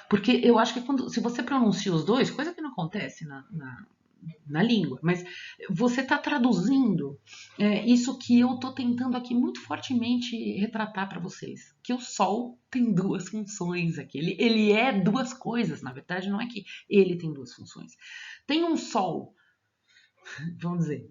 Porque eu acho que se você pronuncia os dois, coisa que não acontece na língua, mas você está traduzindo isso que eu estou tentando aqui muito fortemente retratar para vocês, que o Sol tem duas funções aqui, ele é duas coisas, na verdade não é que ele tem duas funções. Tem um Sol, vamos dizer,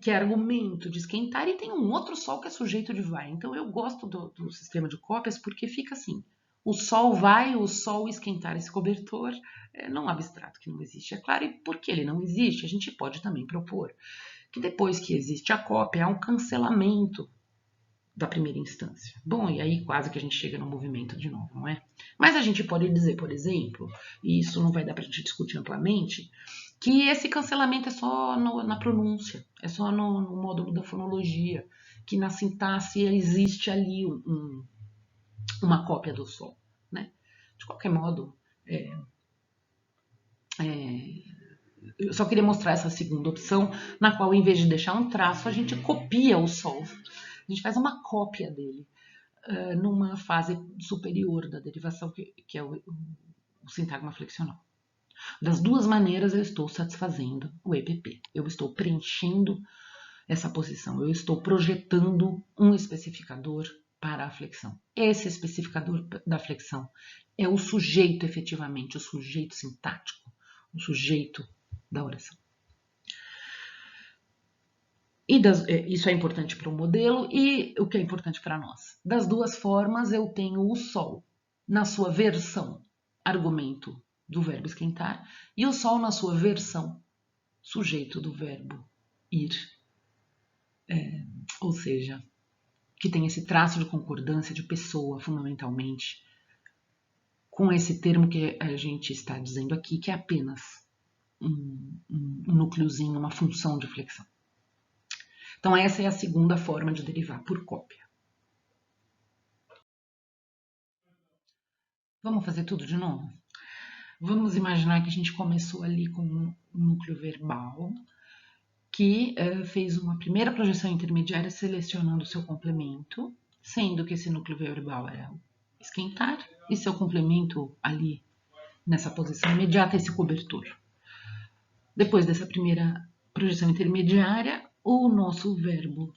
que é argumento de esquentar, e tem um outro Sol que é sujeito de vai. Então eu gosto do sistema de cópias porque fica assim, o Sol vai, o Sol esquentar esse cobertor, não abstrato, que não existe, é claro. E porque ele não existe, a gente pode também propor que depois que existe a cópia, há um cancelamento da primeira instância. Bom, e aí quase que a gente chega no movimento de novo, não é? Mas a gente pode dizer, por exemplo, e isso não vai dar para a gente discutir amplamente, que esse cancelamento é só na pronúncia, é só no módulo da fonologia, que na sintaxe existe ali uma cópia do Sol, né? De qualquer modo, eu só queria mostrar essa segunda opção, na qual, em vez de deixar um traço, a gente copia o Sol. A gente faz uma cópia dele numa fase superior da derivação, que é o sintagma flexional. Das duas maneiras, eu estou satisfazendo o EPP. Eu estou preenchendo essa posição. Eu estou projetando um especificador para a flexão. Esse especificador da flexão é o sujeito, efetivamente, o sujeito sintático, o sujeito da oração. Isso é importante para o modelo e o que é importante para nós. Das duas formas, eu tenho o Sol na sua versão argumento do verbo esquentar e o Sol na sua versão sujeito do verbo ir. Ou seja, que tem esse traço de concordância de pessoa, fundamentalmente, com esse termo que a gente está dizendo aqui, que é apenas um núcleozinho, uma função de flexão. Então, essa é a segunda forma de derivar por cópia. Vamos fazer tudo de novo? Vamos imaginar que a gente começou ali com um núcleo verbal que fez uma primeira projeção intermediária selecionando o seu complemento, sendo que esse núcleo verbal era esquentar e seu complemento ali nessa posição imediata esse cobertor. Depois dessa primeira projeção intermediária, o nosso verbo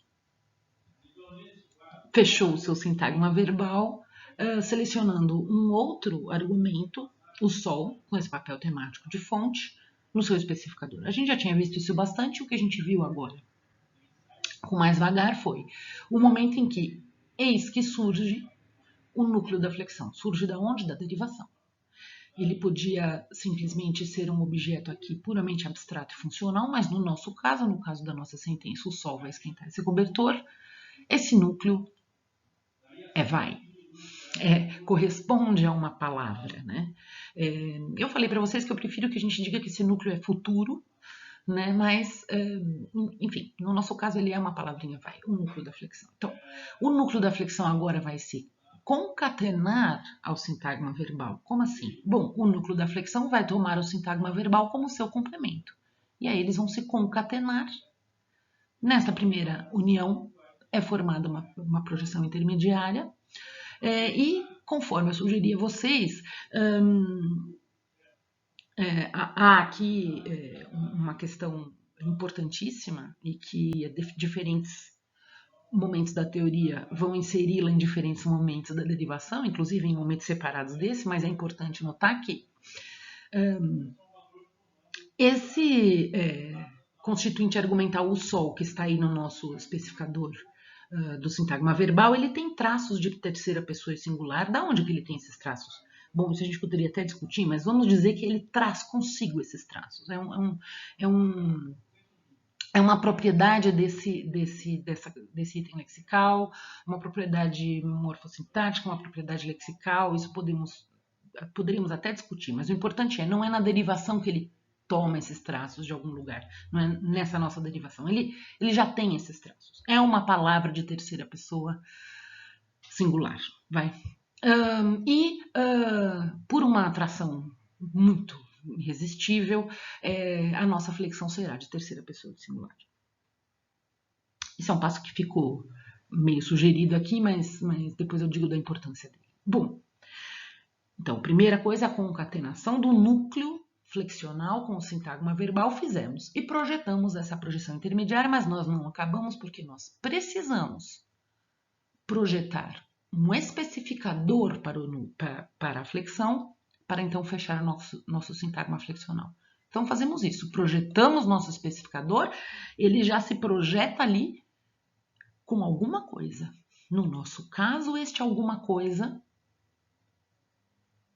fechou o seu sintagma verbal, selecionando um outro argumento, o Sol, com esse papel temático de fonte, no seu especificador. A gente já tinha visto isso bastante, o que a gente viu agora com mais vagar foi o momento em que eis que surge o núcleo da flexão. Surge da onde? Da derivação. Ele podia simplesmente ser um objeto aqui puramente abstrato e funcional, mas no nosso caso, no caso da nossa sentença, o Sol vai esquentar esse cobertor, esse núcleo vai. Corresponde a uma palavra, né? Eu falei para vocês que eu prefiro que a gente diga que esse núcleo é futuro, né? Mas, enfim, no nosso caso ele é uma palavrinha vai, o núcleo da flexão. Então, o núcleo da flexão agora vai se concatenar ao sintagma verbal. Como assim? Bom, o núcleo da flexão vai tomar o sintagma verbal como seu complemento. E aí eles vão se concatenar. Nesta primeira união é formada uma projeção intermediária e, conforme eu sugeri a vocês, há aqui uma questão importantíssima e que diferentes momentos da teoria vão inseri-la em diferentes momentos da derivação, inclusive em momentos separados desse, mas é importante notar que esse constituinte argumental, o Sol, que está aí no nosso especificador do sintagma verbal, ele tem traços de terceira pessoa e singular. Da onde que ele tem esses traços? Bom, isso a gente poderia até discutir, mas vamos dizer que ele traz consigo esses traços. É uma propriedade desse item lexical, uma propriedade morfossintática, uma propriedade lexical, isso poderíamos até discutir, mas o importante não é na derivação que ele toma esses traços de algum lugar, não é nessa nossa derivação, ele já tem esses traços. É uma palavra de terceira pessoa singular, vai. Por uma atração muito irresistível, a nossa flexão será de terceira pessoa singular. Isso é um passo que ficou meio sugerido aqui, mas depois eu digo da importância dele. Bom, então, primeira coisa, a concatenação do núcleo flexional com o sintagma verbal fizemos e projetamos essa projeção intermediária, mas nós não acabamos porque nós precisamos projetar um especificador para a flexão, para então fechar nosso sintagma flexional. Então fazemos isso, projetamos nosso especificador, ele já se projeta ali com alguma coisa. No nosso caso, este alguma coisa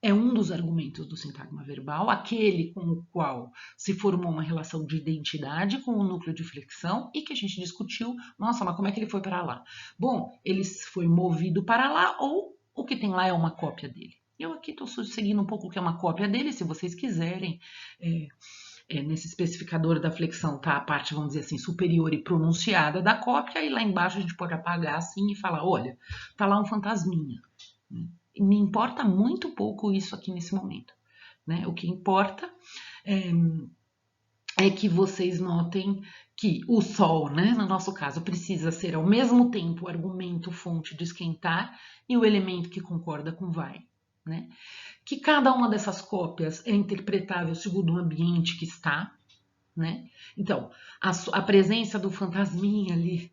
é um dos argumentos do sintagma verbal, aquele com o qual se formou uma relação de identidade com o núcleo de flexão e que a gente discutiu, nossa, mas como é que ele foi para lá? Bom, ele foi movido para lá ou o que tem lá é uma cópia dele. Eu aqui estou seguindo um pouco o que é uma cópia dele, se vocês quiserem. Nesse especificador da flexão tá a parte, vamos dizer assim, superior e pronunciada da cópia, e lá embaixo a gente pode apagar assim e falar, olha, tá lá um fantasminha. Me importa muito pouco isso aqui nesse momento, né? O que importa é que vocês notem que o Sol, né, no nosso caso, precisa ser ao mesmo tempo o argumento fonte de esquentar e o elemento que concorda com vai, né? Que cada uma dessas cópias é interpretável segundo o ambiente que está, né? Então, a presença do fantasminha ali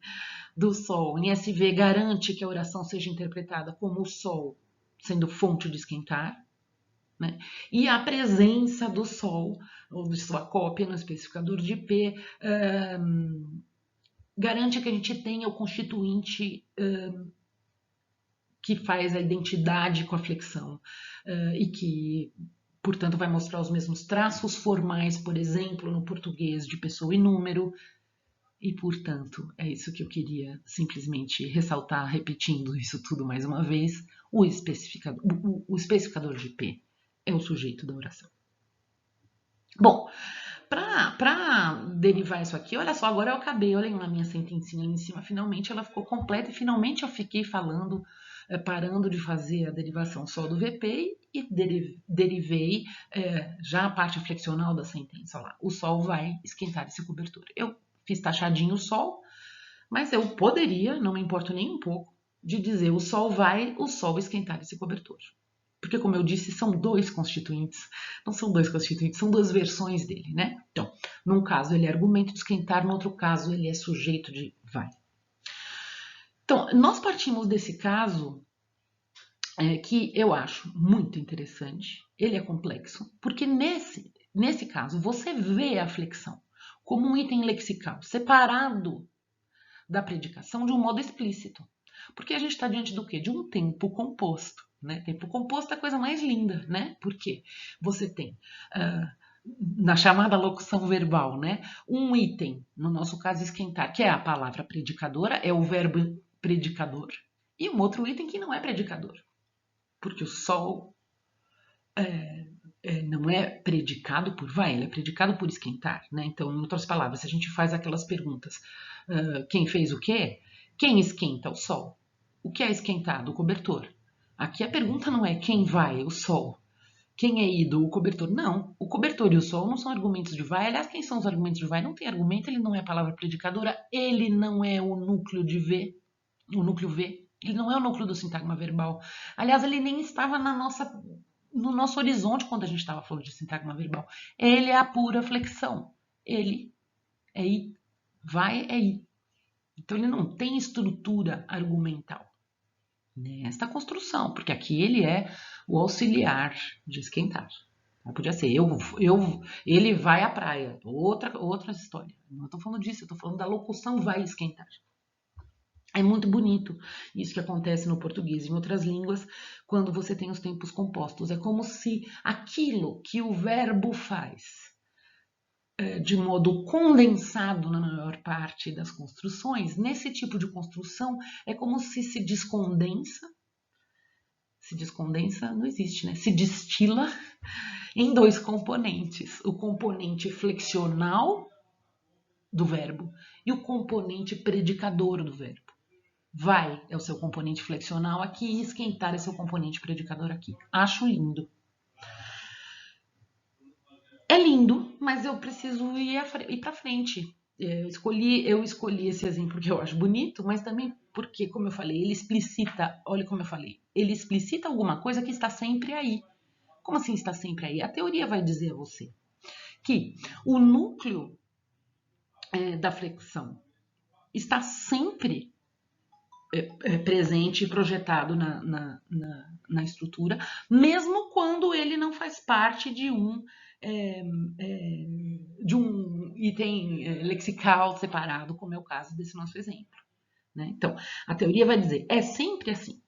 do Sol em SV garante que a oração seja interpretada como o Sol sendo fonte de esquentar, né? E a presença do Sol, ou de sua cópia no especificador de P, garante que a gente tenha o constituinte que faz a identidade com a flexão e que, portanto, vai mostrar os mesmos traços formais, por exemplo, no português de pessoa e número. E, portanto, é isso que eu queria simplesmente ressaltar, repetindo isso tudo mais uma vez. O especificador de P é o sujeito da oração. Bom, para derivar isso aqui, olha só, agora eu acabei, olhem lá minha sentencinha ali em cima, finalmente ela ficou completa e finalmente eu fiquei falando, parando de fazer a derivação só do VP e derivei já a parte flexional da sentença. Olha lá, o sol vai esquentar esse cobertor. Eu fiz taxadinho o sol, mas eu poderia, não me importo nem um pouco, de dizer o sol esquentar esse cobertor. Porque, como eu disse, são dois constituintes. Não são dois constituintes, são duas versões dele, né? Então, num caso ele é argumento de esquentar, no outro caso ele é sujeito de vai. Então, nós partimos desse caso que eu acho muito interessante. Ele é complexo, porque nesse caso você vê a flexão como um item lexical, separado da predicação de um modo explícito. Porque a gente está diante do quê? De um tempo composto. Né? Tempo composto é a coisa mais linda, né? Porque você tem, na chamada locução verbal, né? Um item, no nosso caso esquentar, que é a palavra predicadora, é o verbo predicador, e um outro item que não é predicador. Porque o sol não é predicado por vai, ele é predicado por esquentar, né? Então, em outras palavras, se a gente faz aquelas perguntas, quem fez o quê? Quem esquenta? O sol. O que é esquentado? O cobertor. Aqui a pergunta não é quem vai, o sol. Quem é ido, o cobertor. Não, o cobertor e o sol não são argumentos de vai. Aliás, quem são os argumentos de vai? Não tem argumento, ele não é a palavra predicadora, ele não é o núcleo de V, o núcleo V. Ele não é o núcleo do sintagma verbal. Aliás, ele nem estava no nosso horizonte quando a gente estava falando de sintagma verbal. Ele é a pura flexão. Ele é I, vai é I. Então ele não tem estrutura argumental nesta construção, porque aqui ele é o auxiliar de esquentar. Podia ser ele vai à praia, outra história. Não estou falando disso, eu estou falando da locução vai esquentar. É muito bonito isso que acontece no português e em outras línguas quando você tem os tempos compostos. É como se aquilo que o verbo faz de modo condensado na maior parte das construções, nesse tipo de construção é como se descondensa, não existe, né? Se destila em dois componentes, o componente flexional do verbo e o componente predicador do verbo. Vai é o seu componente flexional aqui e esquentar é seu componente predicador aqui. Acho lindo. É lindo, mas eu preciso ir para frente. Eu escolhi esse exemplo porque eu acho bonito, mas também porque, como eu falei, ele explicita, olha como eu falei, ele explicita alguma coisa que está sempre aí. Como assim está sempre aí? A teoria vai dizer a você que o núcleo da flexão está sempre presente e projetado na estrutura, mesmo quando ele não faz parte de um item lexical separado, como é o caso desse nosso exemplo. Né? Então, a teoria vai dizer, é sempre assim.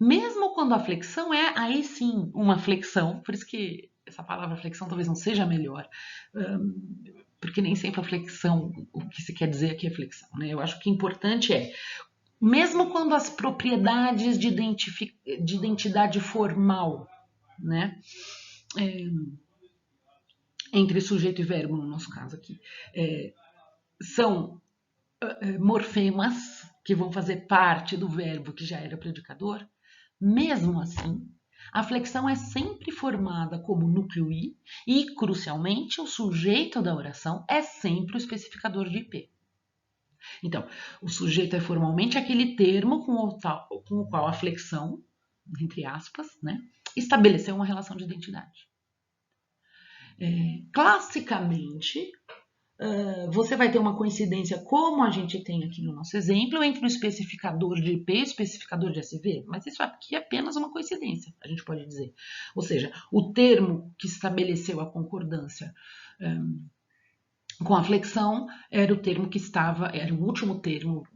Mesmo quando a flexão é, aí sim, uma flexão, por isso que essa palavra flexão talvez não seja melhor, porque nem sempre a flexão, o que se quer dizer aqui é flexão. Né? Eu acho que o importante é, mesmo quando as propriedades de identidade formal, né, entre sujeito e verbo, no nosso caso aqui, são morfemas que vão fazer parte do verbo que já era predicador, mesmo assim, a flexão é sempre formada como núcleo I e, crucialmente, o sujeito da oração é sempre o especificador de IP. Então, o sujeito é formalmente aquele termo com o qual a flexão, entre aspas, né, estabeleceu uma relação de identidade. Classicamente, você vai ter uma coincidência, como a gente tem aqui no nosso exemplo, entre o especificador de IP e o especificador de SV, mas isso aqui é apenas uma coincidência, a gente pode dizer. Ou seja, o termo que estabeleceu a concordância Com a flexão, era o último termo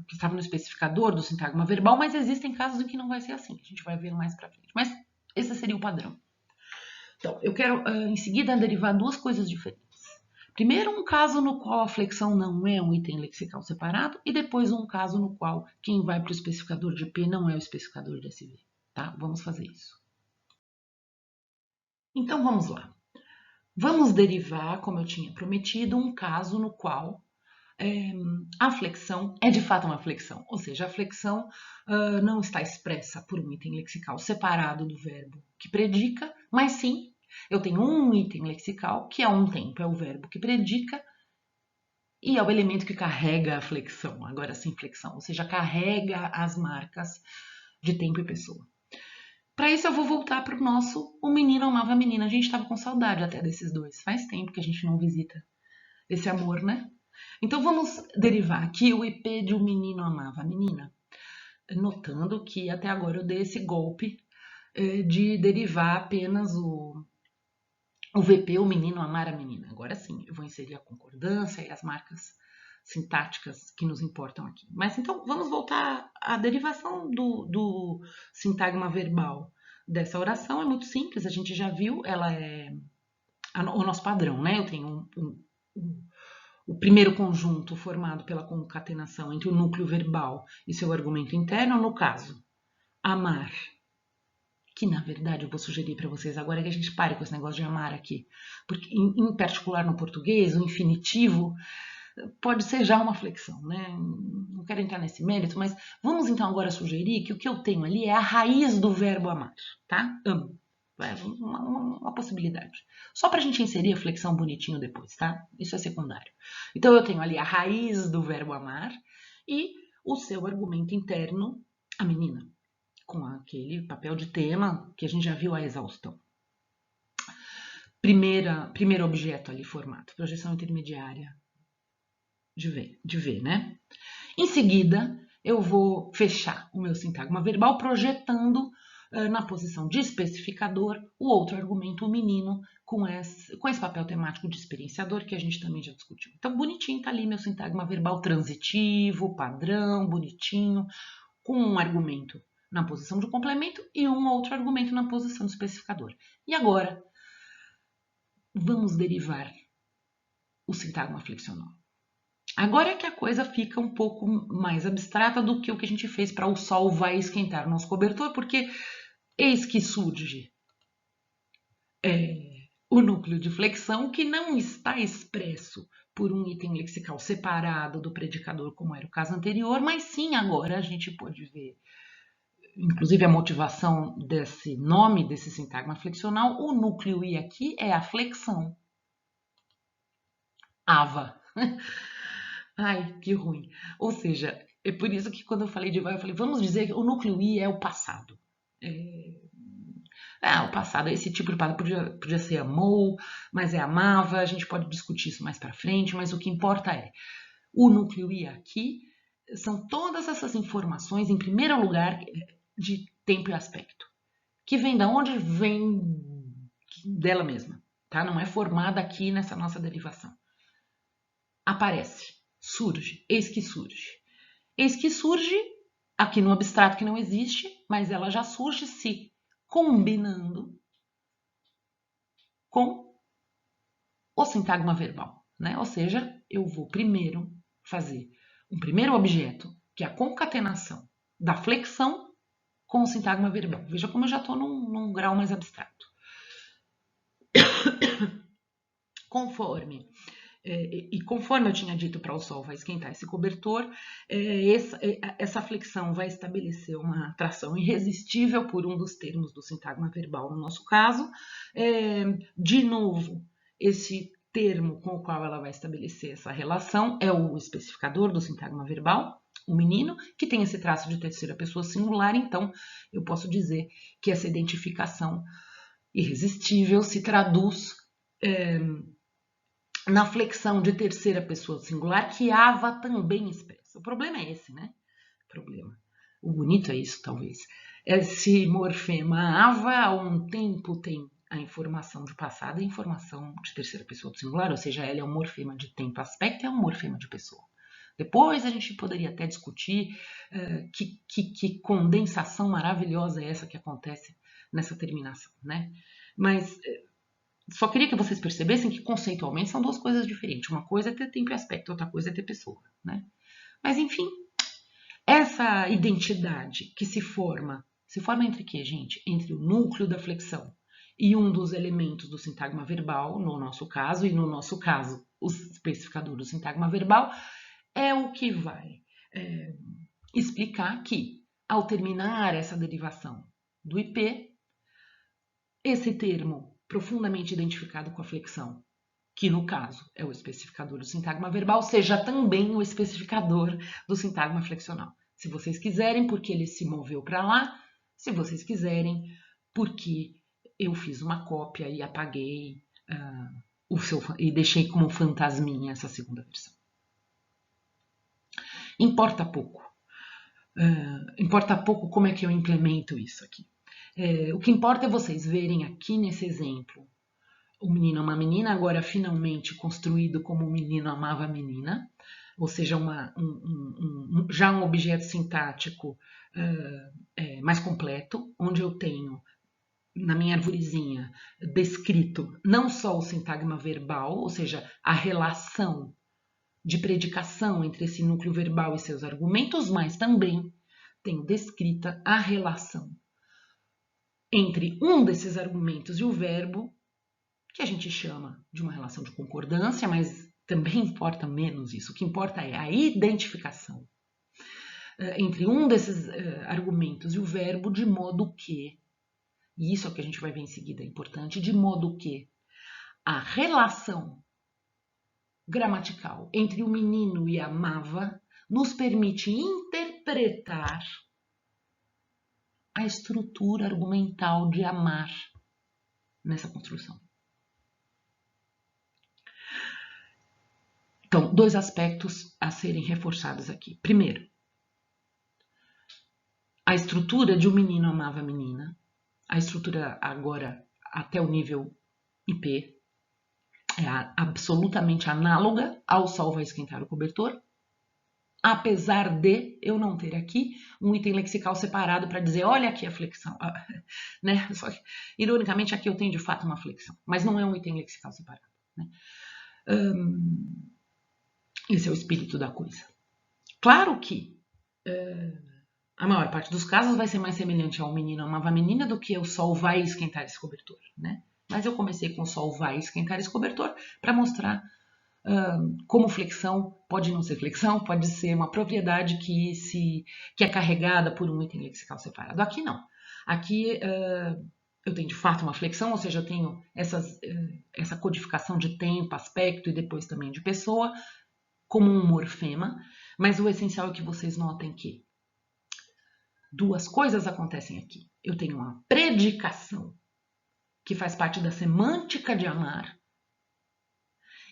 que estava no especificador do sintagma verbal, mas existem casos em que não vai ser assim, a gente vai ver mais para frente. Mas esse seria o padrão. Então, eu quero, em seguida, derivar duas coisas diferentes. Primeiro, um caso no qual a flexão não é um item lexical separado, e depois um caso no qual quem vai para o especificador de P não é o especificador de SV. Tá? Vamos fazer isso. Então, vamos lá. Vamos derivar, como eu tinha prometido, um caso no qual a flexão é de fato uma flexão, ou seja, a flexão não está expressa por um item lexical separado do verbo que predica, mas sim, eu tenho um item lexical que é um tempo, é o verbo que predica, e é o elemento que carrega a flexão, agora sim flexão, ou seja, carrega as marcas de tempo e pessoa. Para isso eu vou voltar para o nosso O Menino Amava a Menina. A gente estava com saudade até desses dois, faz tempo que a gente não visita esse amor, né? Então vamos derivar aqui o IP de O Menino Amava a Menina, notando que até agora eu dei esse golpe de derivar apenas o VP, o menino amar a menina. Agora sim, eu vou inserir a concordância e as marcas sintáticas que nos importam aqui. Mas então vamos voltar à derivação do sintagma verbal dessa oração. É muito simples, a gente já viu, ela é o nosso padrão, né? Eu tenho o primeiro conjunto formado pela concatenação entre o núcleo verbal e seu argumento interno, no caso, amar, que na verdade eu vou sugerir para vocês agora que a gente pare com esse negócio de amar aqui, porque em particular no português, o infinitivo pode ser já uma flexão, né? Não quero entrar nesse mérito, mas vamos então agora sugerir que o que eu tenho ali é a raiz do verbo amar, tá? Amo. É uma possibilidade. Só para a gente inserir a flexão bonitinho depois, tá? Isso é secundário. Então eu tenho ali a raiz do verbo amar e o seu argumento interno, a menina, com aquele papel de tema que a gente já viu a exaustão. Primeiro objeto ali formado, projeção intermediária de V, né? Em seguida, eu vou fechar o meu sintagma verbal projetando na posição de especificador o outro argumento, o menino, com esse papel temático de experienciador que a gente também já discutiu. Então, bonitinho tá ali meu sintagma verbal transitivo, padrão, bonitinho, com um argumento na posição de complemento e um outro argumento na posição de especificador. E agora, vamos derivar o sintagma flexional. Agora é que a coisa fica um pouco mais abstrata do que o que a gente fez para o sol vai esquentar o nosso cobertor, porque eis que surge o núcleo de flexão que não está expresso por um item lexical separado do predicador, como era o caso anterior, mas sim agora a gente pode ver, inclusive a motivação desse nome, desse sintagma flexional, o núcleo I aqui é a flexão. Ava. Ai, que ruim. Ou seja, é por isso que quando eu falei de vai, eu falei, vamos dizer que o núcleo I é o passado. O passado, esse tipo de passado podia ser amou, mas é amava, a gente pode discutir isso mais para frente, mas o que importa é, o núcleo I aqui são todas essas informações, em primeiro lugar, de tempo e aspecto, que vem da onde? Vem dela mesma, tá? Não é formada aqui nessa nossa derivação. Aparece, surge, eis que surge. Eis que surge aqui no abstrato que não existe, mas ela já surge se combinando com o sintagma verbal, né? Ou seja, eu vou primeiro fazer um primeiro objeto, que é a concatenação da flexão com o sintagma verbal. Veja como eu já estou num grau mais abstrato. Conforme eu tinha dito para o sol vai esquentar esse cobertor, essa flexão vai estabelecer uma atração irresistível por um dos termos do sintagma verbal, no nosso caso. De novo, esse termo com o qual ela vai estabelecer essa relação é o especificador do sintagma verbal, o menino, que tem esse traço de terceira pessoa singular, então eu posso dizer que essa identificação irresistível se traduz na flexão de terceira pessoa singular que Ava também expressa. O problema é esse, né? O bonito é isso, talvez. Esse morfema Ava, a um tempo tem a informação de passado e a informação de terceira pessoa do singular, ou seja, ela é um morfema de tempo aspecto, é um morfema de pessoa. Depois a gente poderia até discutir que condensação maravilhosa é essa que acontece nessa terminação, né? Mas só queria que vocês percebessem que conceitualmente são duas coisas diferentes. Uma coisa é ter tempo e aspecto, outra coisa é ter pessoa, né? Mas enfim, essa identidade que se forma entre quê, gente? Entre o núcleo da flexão e um dos elementos do sintagma verbal, no nosso caso, e no nosso caso, o especificador do sintagma verbal, é o que vai explicar que, ao terminar essa derivação do IP, esse termo profundamente identificado com a flexão, que no caso é o especificador do sintagma verbal, seja também o especificador do sintagma flexional. Se vocês quiserem, porque ele se moveu para lá, se vocês quiserem, porque eu fiz uma cópia e apaguei e deixei como fantasminha essa segunda versão. Importa pouco. Importa pouco como é que eu implemento isso aqui. O que importa é vocês verem aqui nesse exemplo o menino ama a menina, agora finalmente construído como o menino amava a menina, ou seja, já um objeto sintático mais completo, onde eu tenho na minha arvorezinha descrito não só o sintagma verbal, ou seja, a relação de predicação entre esse núcleo verbal e seus argumentos, mas também tenho descrita a relação entre um desses argumentos e o verbo, que a gente chama de uma relação de concordância, mas também importa menos isso. O que importa é a identificação entre um desses argumentos e o verbo, de modo que, e isso é o que a gente vai ver em seguida, é importante, de modo que a relação gramatical entre o menino e a amava nos permite interpretar a estrutura argumental de amar nessa construção. Então, dois aspectos a serem reforçados aqui. Primeiro, a estrutura de um menino amava a menina, a estrutura agora até o nível IP é absolutamente análoga ao sol vai esquentar o cobertor, apesar de eu não ter aqui um item lexical separado para dizer, olha aqui a flexão, né? Só que, ironicamente, aqui eu tenho de fato uma flexão, mas não é um item lexical separado, né? Esse é o espírito da coisa. Claro que a maior parte dos casos vai ser mais semelhante ao menino amava a menina do que o sol vai esquentar esse cobertor, né? Mas eu comecei com o sol vai esquentar esse cobertor para mostrar como flexão pode não ser flexão, pode ser uma propriedade que é carregada por um item lexical separado. Aqui não. Aqui eu tenho de fato uma flexão, ou seja, eu tenho essa codificação de tempo, aspecto e depois também de pessoa, como um morfema, mas o essencial é que vocês notem que duas coisas acontecem aqui. Eu tenho uma predicação, que faz parte da semântica de amar,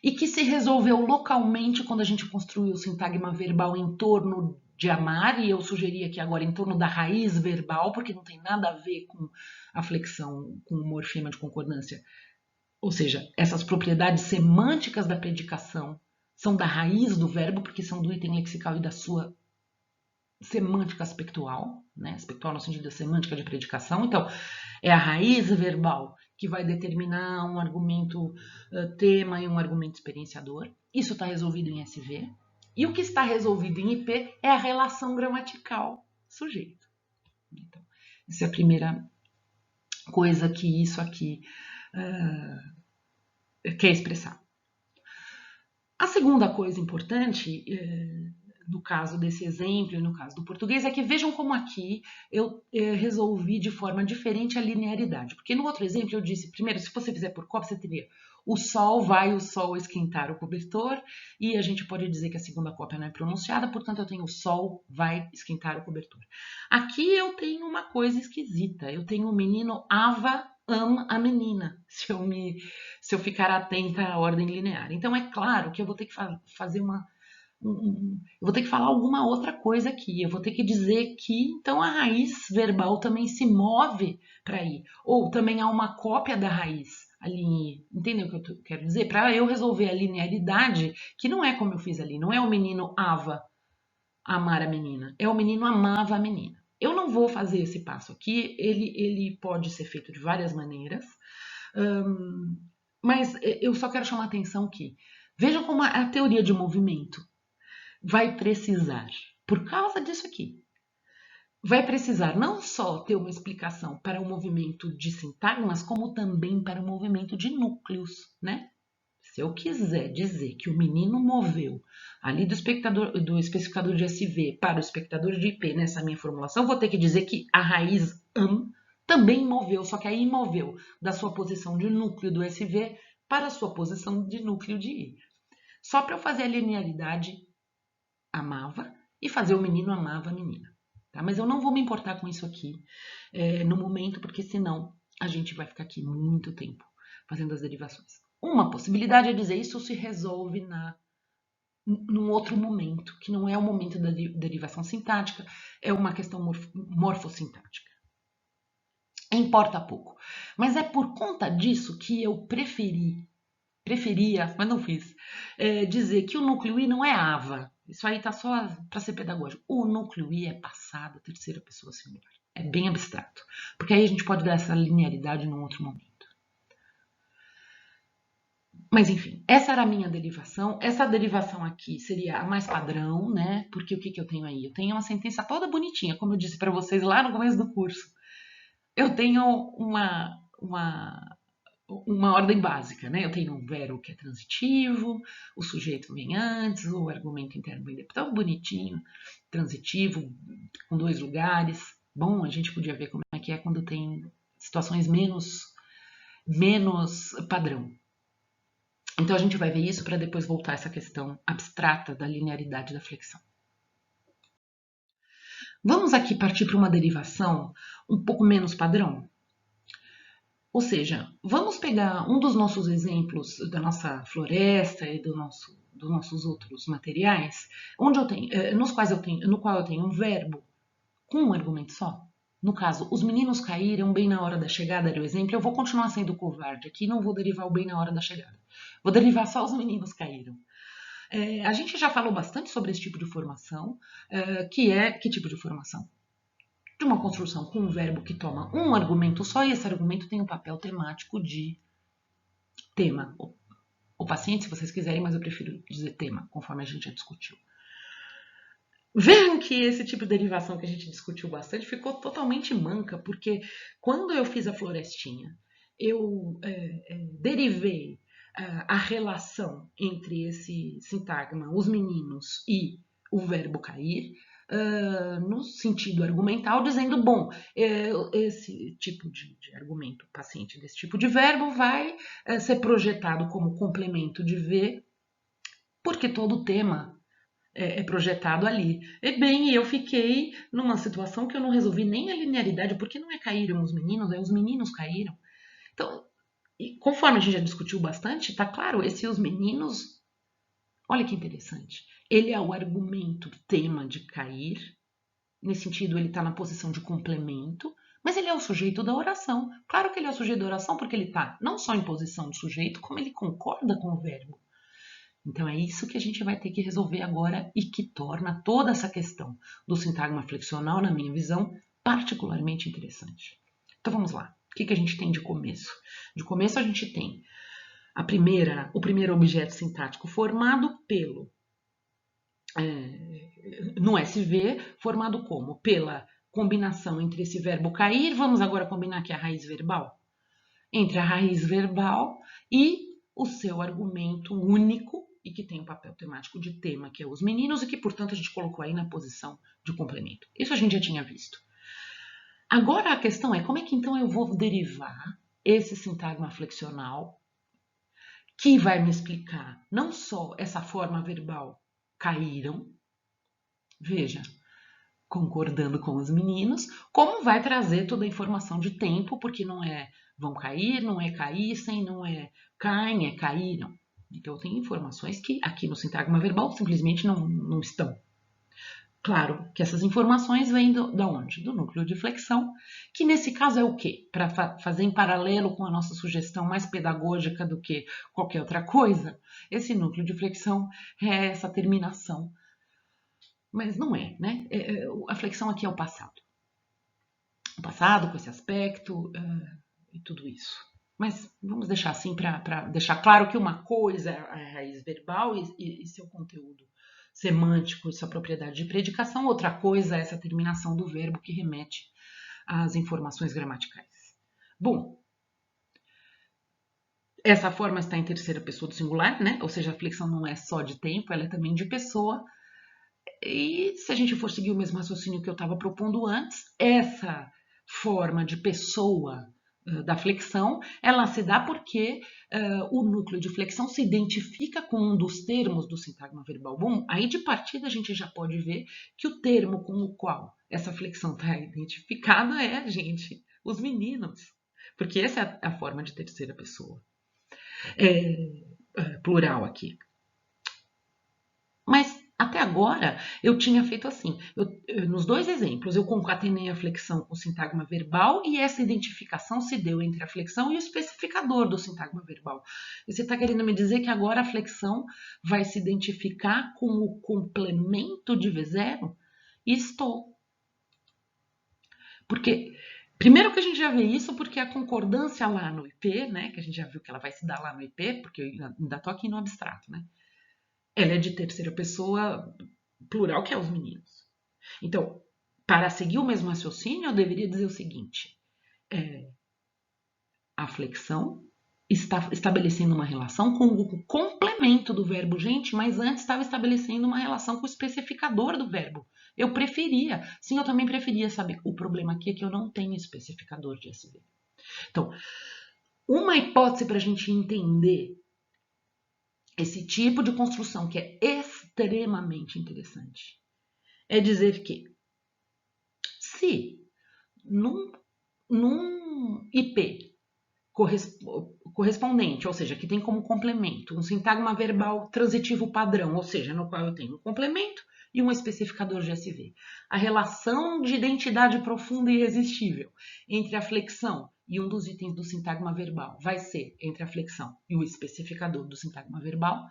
e que se resolveu localmente quando a gente construiu o sintagma verbal em torno de amar, e eu sugeri aqui agora em torno da raiz verbal, porque não tem nada a ver com a flexão, com o morfema de concordância. Ou seja, essas propriedades semânticas da predicação são da raiz do verbo, porque são do item lexical e da sua semântica aspectual, né? Aspectual no sentido da semântica de predicação. Então, é a raiz verbal que vai determinar um argumento tema e um argumento experienciador. Isso está resolvido em SV. E o que está resolvido em IP é a relação gramatical sujeito. Então, essa é a primeira coisa que isso aqui quer expressar. A segunda coisa importante, no caso desse exemplo e no caso do português, é que vejam como aqui eu resolvi de forma diferente a linearidade. Porque no outro exemplo eu disse, primeiro, se você fizer por cópia, você teria o sol esquentar o cobertor, e a gente pode dizer que a segunda cópia não é pronunciada, portanto eu tenho o sol vai esquentar o cobertor. Aqui eu tenho uma coisa esquisita, eu tenho o menino ama a menina, se eu ficar atenta à ordem linear. Então é claro que eu vou ter que fazer uma eu vou ter que falar alguma outra coisa aqui. Eu vou ter que dizer que então a raiz verbal também se move para ir. Ou também há uma cópia da raiz ali. Entendeu o que eu quero dizer? Para eu resolver a linearidade, que não é como eu fiz ali. Não é o menino ava amar a menina. É o menino amava a menina. Eu não vou fazer esse passo aqui. Ele pode ser feito de várias maneiras. Mas eu só quero chamar a atenção que vejam como a teoria de movimento vai precisar, por causa disso aqui, vai precisar não só ter uma explicação para o movimento de sintagmas, como também para o movimento de núcleos, né? Se eu quiser dizer que o menino moveu ali do especificador de SV para o especificador de IP nessa minha formulação, eu vou ter que dizer que a raiz AM também moveu, só que aí moveu da sua posição de núcleo do SV para a sua posição de núcleo de I. Só para eu fazer a linearidade, amava, e fazer o menino amava a menina. Tá? Mas eu não vou me importar com isso aqui no momento, porque senão a gente vai ficar aqui muito tempo fazendo as derivações. Uma possibilidade é dizer isso se resolve num outro momento, que não é o momento da derivação sintática, é uma questão morfossintática. Importa pouco. Mas é por conta disso que eu preferia, mas não fiz, dizer que o núcleo I não é AVA. Isso aí tá só para ser pedagógico. O núcleo I é passado, terceira pessoa singular. É bem abstrato. Porque aí a gente pode dar essa linearidade num outro momento. Mas enfim, essa era a minha derivação. Essa derivação aqui seria a mais padrão, né? Porque o que eu tenho aí? Eu tenho uma sentença toda bonitinha, como eu disse para vocês lá no começo do curso. Eu tenho uma ordem básica, né? Eu tenho um verbo que é transitivo, o sujeito vem antes, o argumento interno vem depois, tão bonitinho, transitivo, com 2 lugares. Bom, a gente podia ver como é que é quando tem situações menos padrão. Então a gente vai ver isso para depois voltar a essa questão abstrata da linearidade da flexão. Vamos aqui partir para uma derivação um pouco menos padrão. Ou seja, vamos pegar um dos nossos exemplos da nossa floresta e dos nossos outros materiais, onde eu tenho, no qual eu tenho um verbo com um argumento só. No caso, os meninos caíram bem na hora da chegada, era o exemplo. Eu vou continuar sendo covarde aqui, não vou derivar o bem na hora da chegada. Vou derivar só os meninos caíram. A gente já falou bastante sobre esse tipo de formação, que tipo de formação? De uma construção com um verbo que toma um argumento só, e esse argumento tem um papel temático de tema. Ou paciente, se vocês quiserem, mas eu prefiro dizer tema, conforme a gente já discutiu. Vejam que esse tipo de derivação que a gente discutiu bastante ficou totalmente manca, porque quando eu fiz a florestinha, eu derivei a relação entre esse sintagma, os meninos, e o verbo cair, no sentido argumental, dizendo, bom, esse tipo de argumento paciente desse tipo de verbo vai ser projetado como complemento de V, porque todo o tema é projetado ali. E bem, eu fiquei numa situação que eu não resolvi nem a linearidade, porque não é caíram os meninos, é os meninos caíram. Então, conforme a gente já discutiu bastante, tá claro, os meninos, olha que interessante, ele é o argumento tema de cair, nesse sentido ele está na posição de complemento, mas ele é o sujeito da oração. Claro que ele é o sujeito da oração porque ele está não só em posição de sujeito, como ele concorda com o verbo. Então é isso que a gente vai ter que resolver agora e que torna toda essa questão do sintagma flexional, na minha visão, particularmente interessante. Então vamos lá. O que a gente tem de começo? De começo a gente tem o primeiro objeto sintático formado no SV, formado como? Pela combinação entre esse verbo cair, vamos agora combinar aqui a raiz verbal, entre a raiz verbal e o seu argumento único, e que tem um papel temático de tema, que é os meninos, e que, portanto, a gente colocou aí na posição de complemento. Isso a gente já tinha visto. Agora a questão é como é que então eu vou derivar esse sintagma flexional, que vai me explicar não só essa forma verbal caíram, veja, concordando com os meninos, como vai trazer toda a informação de tempo, porque não é vão cair, não é caíssem, não é caem, é caíram. Então, eu tenho informações que aqui no sintagma verbal simplesmente não estão. Claro que essas informações vêm da onde? Do núcleo de flexão, que nesse caso é o quê? Para fazer em paralelo com a nossa sugestão mais pedagógica do que qualquer outra coisa, esse núcleo de flexão é essa terminação. Mas não é, né? A flexão aqui é o passado. O passado com esse aspecto e tudo isso. Mas vamos deixar assim para deixar claro que uma coisa é a raiz verbal e seu conteúdo semântico e sua propriedade de predicação, outra coisa é essa terminação do verbo que remete às informações gramaticais. Bom, essa forma está em terceira pessoa do singular, né? Ou seja, a flexão não é só de tempo, ela é também de pessoa. E se a gente for seguir o mesmo raciocínio que eu estava propondo antes, essa forma de pessoa da flexão, ela se dá porque o núcleo de flexão se identifica com um dos termos do sintagma verbal. Bom, aí de partida a gente já pode ver que o termo com o qual essa flexão está identificada é, gente, os meninos. Porque essa é a forma de terceira pessoa. Plural aqui. Mas até agora eu tinha feito assim, nos dois exemplos eu concatenei a flexão com o sintagma verbal e essa identificação se deu entre a flexão e o especificador do sintagma verbal. E você está querendo me dizer que agora a flexão vai se identificar com o complemento de V0? Estou. Porque, primeiro que a gente já vê isso porque a concordância lá no IP, né, que a gente já viu que ela vai se dar lá no IP, porque eu ainda estou aqui no abstrato, né? Ela é de terceira pessoa plural, que é os meninos. Então, para seguir o mesmo raciocínio, eu deveria dizer o seguinte: a flexão está estabelecendo uma relação com o complemento do verbo gente, mas antes estava estabelecendo uma relação com o especificador do verbo. Eu preferia, sim, eu também preferia saber. O problema aqui é que eu não tenho especificador de SV. Então, uma hipótese para a gente entender esse tipo de construção que é extremamente interessante é dizer que se num IP correspondente, ou seja, que tem como complemento um sintagma verbal transitivo padrão, ou seja, no qual eu tenho um complemento e um especificador de SV. A relação de identidade profunda e irresistível entre a flexão e um dos itens do sintagma verbal vai ser entre a flexão e o especificador do sintagma verbal.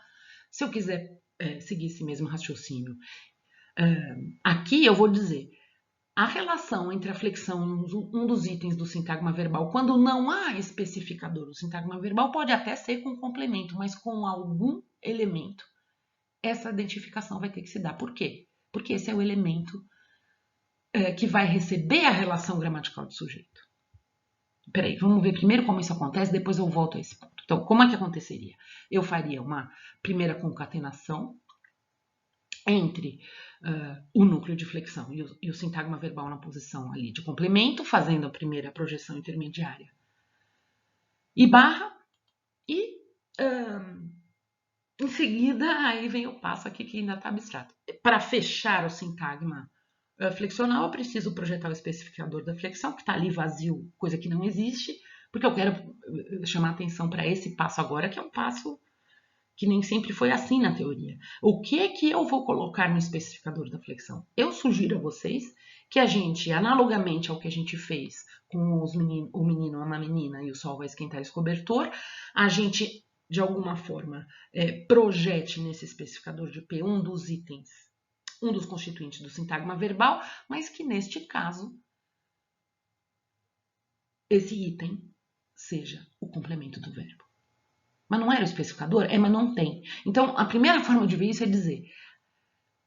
Se eu quiser seguir esse mesmo raciocínio, aqui eu vou dizer a relação entre a flexão e um dos itens do sintagma verbal, quando não há especificador do sintagma verbal, pode até ser com complemento, mas com algum elemento, essa identificação vai ter que se dar. Por quê? Porque esse é o elemento que vai receber a relação gramatical de sujeito. Peraí, vamos ver primeiro como isso acontece, depois eu volto a esse ponto. Então, como é que aconteceria? Eu faria uma primeira concatenação entre o núcleo de flexão e o sintagma verbal na posição ali de complemento, fazendo a primeira projeção intermediária e barra, e em seguida aí vem o passo aqui que ainda está abstrato. Para fechar o sintagma flexional, eu preciso projetar o especificador da flexão, que está ali vazio, coisa que não existe, porque eu quero chamar atenção para esse passo agora, que é um passo que nem sempre foi assim na teoria. O que é que eu vou colocar no especificador da flexão? Eu sugiro a vocês que a gente, analogamente ao que a gente fez com o menino, a menina e o sol vai esquentar esse cobertor, a gente, de alguma forma, projete nesse especificador de P um dos itens, um dos constituintes do sintagma verbal, mas que neste caso, esse item seja o complemento do verbo. Mas não era o especificador? Mas não tem. Então, a primeira forma de ver isso é dizer,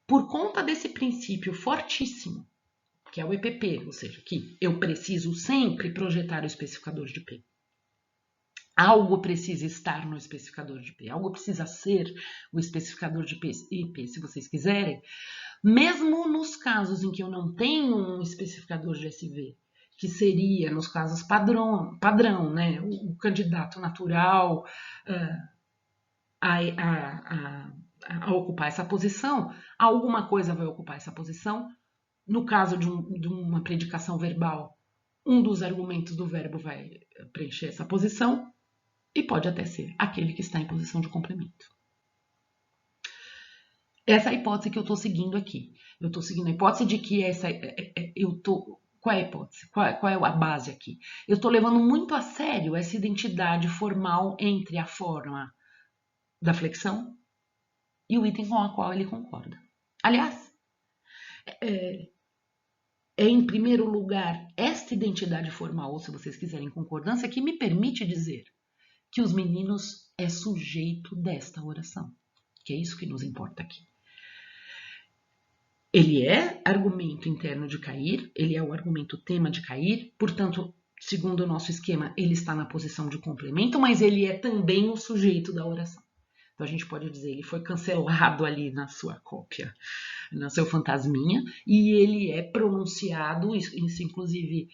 por conta desse princípio fortíssimo, que é o EPP, ou seja, que eu preciso sempre projetar o especificador de P. Algo precisa estar no especificador de P, algo precisa ser o especificador de P e P, se vocês quiserem. Mesmo nos casos em que eu não tenho um especificador de SV, que seria, nos casos padrão, né? O candidato natural a ocupar essa posição, alguma coisa vai ocupar essa posição. No caso de uma predicação verbal, um dos argumentos do verbo vai preencher essa posição. e pode até ser aquele que está em posição de complemento. Essa é a hipótese que eu estou seguindo aqui. Eu estou seguindo a hipótese de que qual é a hipótese? Qual é a base aqui? Eu estou levando muito a sério essa identidade formal entre a forma da flexão e o item com a qual ele concorda. Aliás, em primeiro lugar, esta identidade formal, ou se vocês quiserem concordância, que me permite dizer que os meninos é sujeito desta oração, que é isso que nos importa aqui. Ele é argumento interno de cair, ele é o argumento tema de cair, portanto, segundo o nosso esquema, ele está na posição de complemento, mas ele é também o sujeito da oração. Então a gente pode dizer, ele foi cancelado ali na sua cópia, no seu fantasminha, e ele é pronunciado, isso inclusive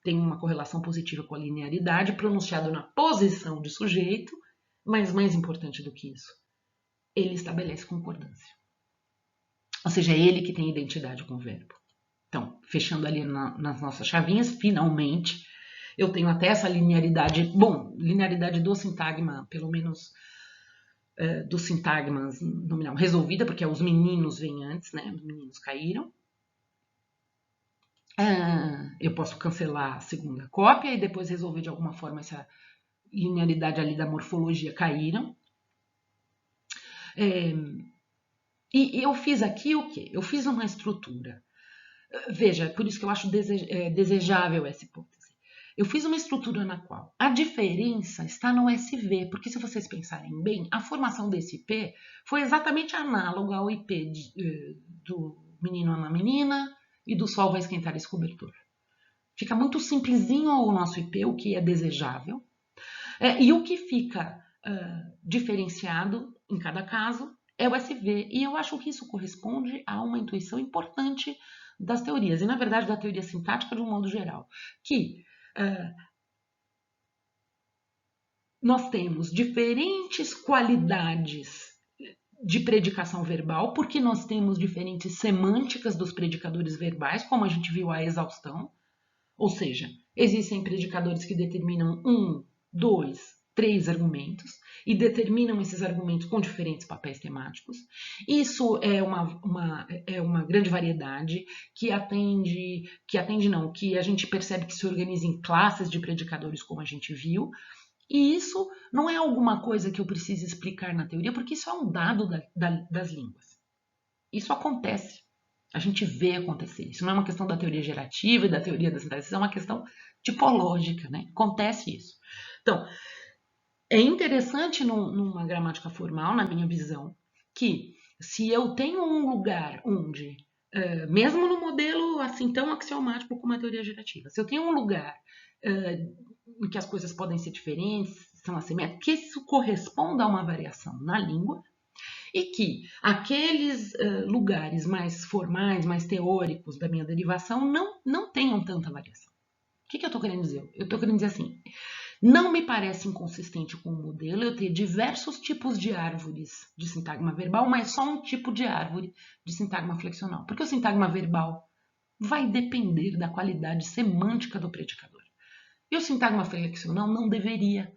tem uma correlação positiva com a linearidade, pronunciado na posição de sujeito, mas mais importante do que isso, ele estabelece concordância. Ou seja, é ele que tem identidade com o verbo. Então, fechando ali nas nossas chavinhas, finalmente, eu tenho até essa linearidade, linearidade do sintagma, pelo menos dos sintagmas nominal resolvida, porque os meninos vêm antes, né? Os meninos caíram. Eu posso cancelar a segunda cópia e depois resolver de alguma forma essa linearidade ali da morfologia caíram. E eu fiz aqui o quê? Eu fiz uma estrutura. Veja, por isso que eu acho desejável essa hipótese. Eu fiz uma estrutura na qual a diferença está no SV, porque se vocês pensarem bem, a formação desse IP foi exatamente análoga ao IP do menino ama menina e do sol vai esquentar esse cobertor. Fica muito simplesinho o nosso IP, o que é desejável, e o que fica diferenciado em cada caso é o SV, e eu acho que isso corresponde a uma intuição importante das teorias, e na verdade da teoria sintática de um modo geral, que nós temos diferentes qualidades de predicação verbal, porque nós temos diferentes semânticas dos predicadores verbais, como a gente viu a exaustão, ou seja, existem predicadores que determinam 1, 2, 3 argumentos e determinam esses argumentos com diferentes papéis temáticos. Isso é uma grande variedade que a gente percebe que se organiza em classes de predicadores, como a gente viu. E isso não é alguma coisa que eu precise explicar na teoria, porque isso é um dado das línguas. Isso acontece. A gente vê acontecer. Isso não é uma questão da teoria gerativa e da teoria da sintaxe, isso é uma questão tipológica, né? Acontece isso. Então, é interessante numa gramática formal, na minha visão, que se eu tenho um lugar onde, mesmo no modelo assim tão axiomático como a teoria gerativa, se eu tenho um lugar em que as coisas podem ser diferentes, são assimétricas, que isso corresponda a uma variação na língua, e que aqueles lugares mais formais, mais teóricos da minha derivação não tenham tanta variação. O que eu estou querendo dizer? Eu estou querendo dizer assim, não me parece inconsistente com o modelo eu ter diversos tipos de árvores de sintagma verbal, mas só um tipo de árvore de sintagma flexional. Porque o sintagma verbal vai depender da qualidade semântica do predicador. E o sintagma flexional não deveria.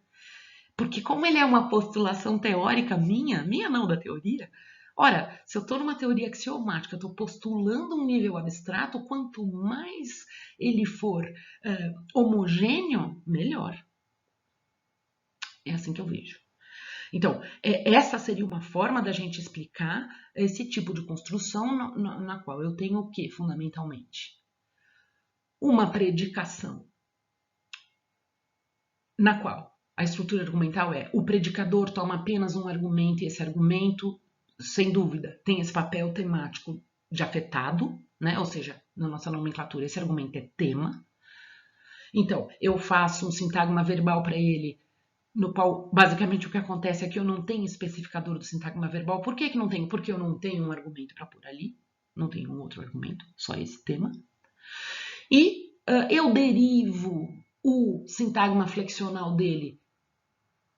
Porque como ele é uma postulação teórica minha não da teoria, ora, se eu estou numa teoria axiomática, estou postulando um nível abstrato, quanto mais ele for homogêneo, melhor. É assim que eu vejo. Então, essa seria uma forma da gente explicar esse tipo de construção na qual eu tenho o quê, fundamentalmente? Uma predicação na qual a estrutura argumental é o predicador toma apenas um argumento e esse argumento, sem dúvida, tem esse papel temático de afetado, né? Ou seja, na nossa nomenclatura, esse argumento é tema. Então, eu faço um sintagma verbal para ele, no qual, basicamente, o que acontece é que eu não tenho especificador do sintagma verbal. Por que não tenho? Porque eu não tenho um argumento para pôr ali. Não tenho um outro argumento, só esse tema. E eu derivo o sintagma flexional dele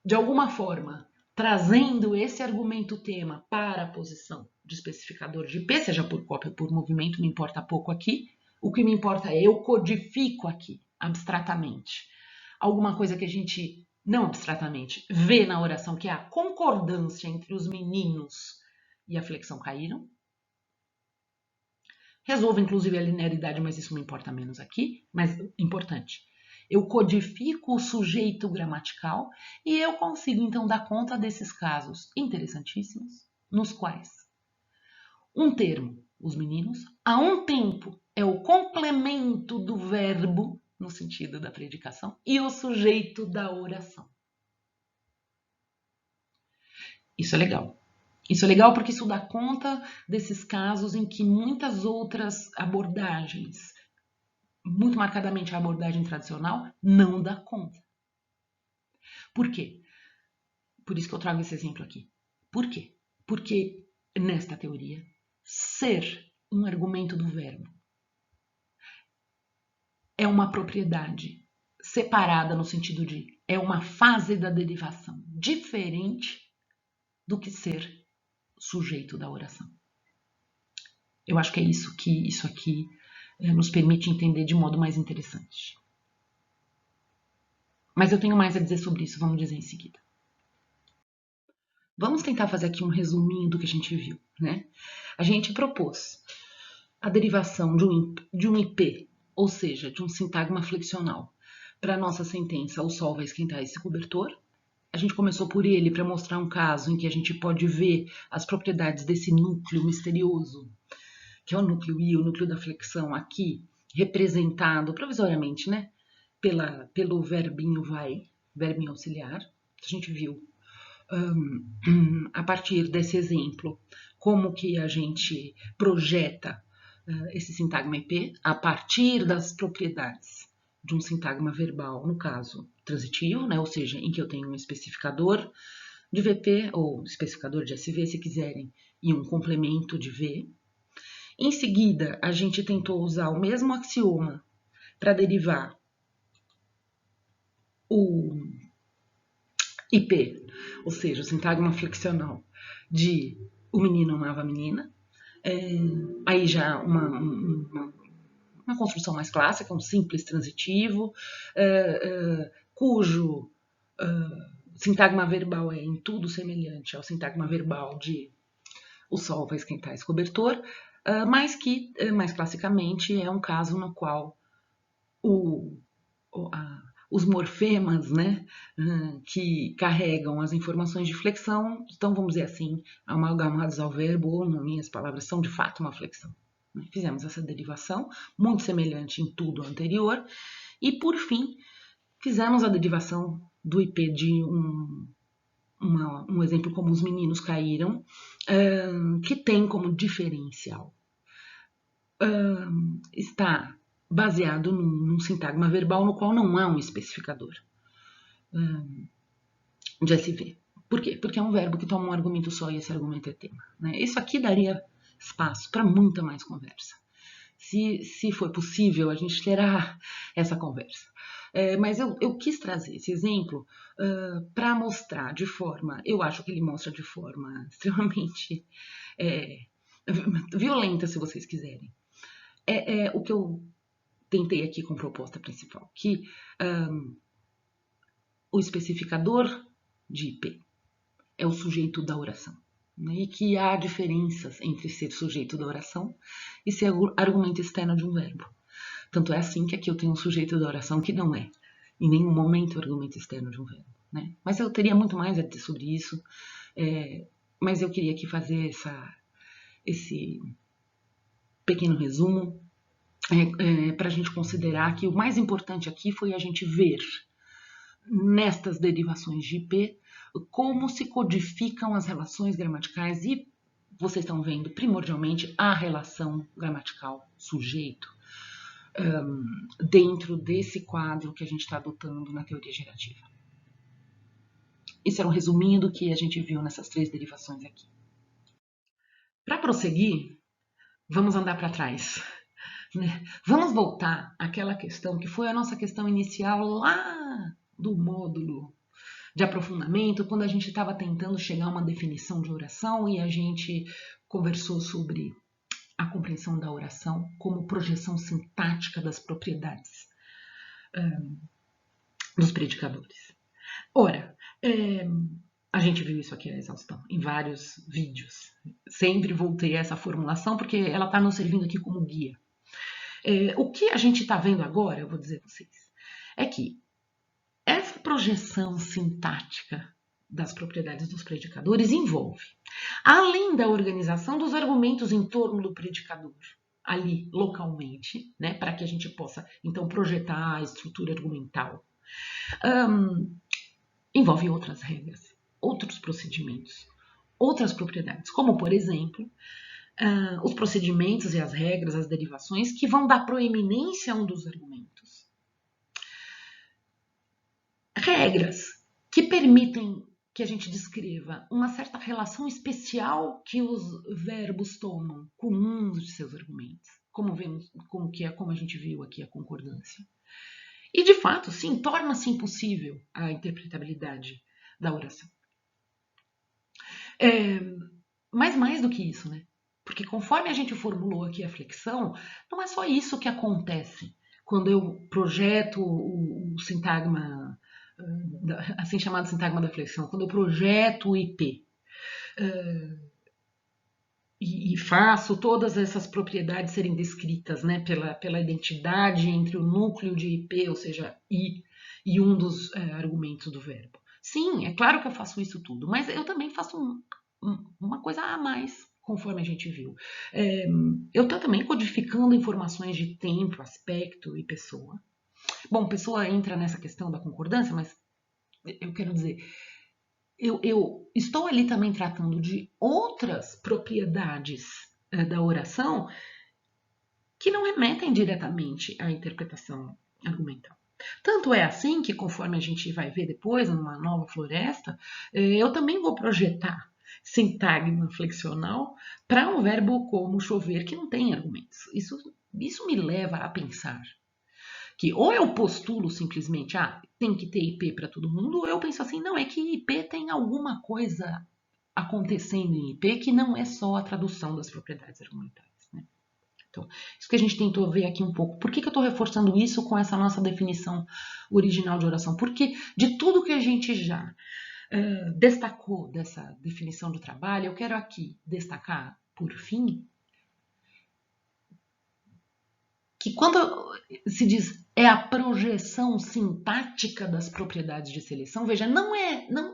de alguma forma, trazendo esse argumento tema para a posição de especificador de P, seja por cópia ou por movimento, me importa pouco aqui. O que me importa é eu codifico aqui, abstratamente, alguma coisa que a gente não abstratamente, vê na oração que é a concordância entre os meninos e a flexão caíram. Resolvo, inclusive, a linearidade, mas isso me importa menos aqui, mas importante. Eu codifico o sujeito gramatical e eu consigo, então, dar conta desses casos interessantíssimos, nos quais um termo, os meninos, a um tempo é o complemento do verbo, no sentido da predicação, e o sujeito da oração. Isso é legal. Isso é legal porque isso dá conta desses casos em que muitas outras abordagens, muito marcadamente a abordagem tradicional, não dá conta. Por quê? Por isso que eu trago esse exemplo aqui. Por quê? Porque nesta teoria, ser um argumento do verbo é uma propriedade separada no sentido de é uma fase da derivação diferente do que ser sujeito da oração. Eu acho que é isso que isso aqui nos permite entender de modo mais interessante. Mas eu tenho mais a dizer sobre isso, vamos dizer em seguida. Vamos tentar fazer aqui um resuminho do que a gente viu, né? A gente propôs a derivação de um IP, ou seja, de um sintagma flexional, para a nossa sentença o sol vai esquentar esse cobertor. A gente começou por ele para mostrar um caso em que a gente pode ver as propriedades desse núcleo misterioso, que é o núcleo I, o núcleo da flexão aqui, representado provisoriamente, né, pelo verbinho vai, verbinho auxiliar. A gente viu a partir desse exemplo como que a gente projeta esse sintagma IP a partir das propriedades de um sintagma verbal, no caso transitivo, né, ou seja, em que eu tenho um especificador de VP ou especificador de SV, se quiserem, e um complemento de V. Em seguida, a gente tentou usar o mesmo axioma para derivar o IP, ou seja, o sintagma flexional de o menino amava a menina. Aí já uma construção mais clássica, um simples transitivo, cujo sintagma verbal é em tudo semelhante ao sintagma verbal de o sol vai esquentar esse cobertor, mas que, mais classicamente, é um caso no qual os morfemas, né, que carregam as informações de flexão, então, vamos dizer assim, amalgamados ao verbo, ou, nas minhas palavras, são de fato uma flexão. Fizemos essa derivação, muito semelhante em tudo anterior, e, por fim, fizemos a derivação do IP de um exemplo como os meninos caíram, que tem como diferencial está baseado num sintagma verbal no qual não há um especificador de SV. Por quê? Porque é um verbo que toma um argumento só e esse argumento é tema. Né? Isso aqui daria espaço para muita mais conversa. Se for possível, a gente terá essa conversa. Mas eu quis trazer esse exemplo para mostrar de forma, eu acho que ele mostra de forma extremamente violenta, se vocês quiserem. O que eu tentei aqui com proposta principal, que o especificador de IP é o sujeito da oração, né? E que há diferenças entre ser sujeito da oração e ser argumento externo de um verbo. Tanto é assim que aqui eu tenho um sujeito da oração que não é, em nenhum momento, argumento externo de um verbo. Né? Mas eu teria muito mais a dizer sobre isso, mas eu queria aqui fazer esse pequeno resumo para a gente considerar que o mais importante aqui foi a gente ver nestas derivações de IP como se codificam as relações gramaticais e vocês estão vendo primordialmente a relação gramatical sujeito dentro desse quadro que a gente está adotando na teoria gerativa. Isso era um resuminho do que a gente viu nessas 3 derivações aqui. Para prosseguir, vamos andar para trás. Né? Vamos voltar àquela questão que foi a nossa questão inicial lá do módulo de aprofundamento, quando a gente estava tentando chegar a uma definição de oração e a gente conversou sobre a compreensão da oração como projeção sintática das propriedades dos predicadores. Ora, a gente viu isso aqui à exaustão, em vários vídeos. Sempre voltei a essa formulação porque ela está nos servindo aqui como guia. O que a gente está vendo agora, eu vou dizer a vocês, é que essa projeção sintática das propriedades dos predicadores envolve, além da organização dos argumentos em torno do predicador, ali localmente, né, para que a gente possa então projetar a estrutura argumental, envolve outras regras, outros procedimentos, outras propriedades, como por exemplo, os procedimentos e as regras, as derivações que vão dar proeminência a um dos argumentos. Regras que permitem que a gente descreva uma certa relação especial que os verbos tomam com um de seus argumentos, como a gente viu aqui a concordância. E de fato, sim, torna-se impossível a interpretabilidade da oração. Mas mais do que isso, né? Porque conforme a gente formulou aqui a flexão, não é só isso que acontece quando eu projeto o sintagma, assim chamado sintagma da flexão, quando eu projeto o IP e faço todas essas propriedades serem descritas, né, pela identidade entre o núcleo de IP, ou seja, I, e um dos argumentos do verbo. Sim, é claro que eu faço isso tudo, mas eu também faço uma coisa a mais, conforme a gente viu. Eu estou também codificando informações de tempo, aspecto e pessoa. Bom, pessoa entra nessa questão da concordância, mas eu quero dizer, eu estou ali também tratando de outras propriedades da oração que não remetem diretamente à interpretação argumental. Tanto é assim que, conforme a gente vai ver depois, numa nova floresta, eu também vou projetar sintagma flexional para um verbo como chover que não tem argumentos. Isso me leva a pensar que ou eu postulo simplesmente, tem que ter IP para todo mundo, ou eu penso assim, não, é que IP tem alguma coisa acontecendo em IP que não é só a tradução das propriedades argumentais. Né? Então, isso que a gente tentou ver aqui um pouco. Por que eu estou reforçando isso com essa nossa definição original de oração? Porque de tudo que a gente já destacou dessa definição do trabalho, eu quero aqui destacar, por fim, que quando se diz a projeção sintática das propriedades de seleção, veja,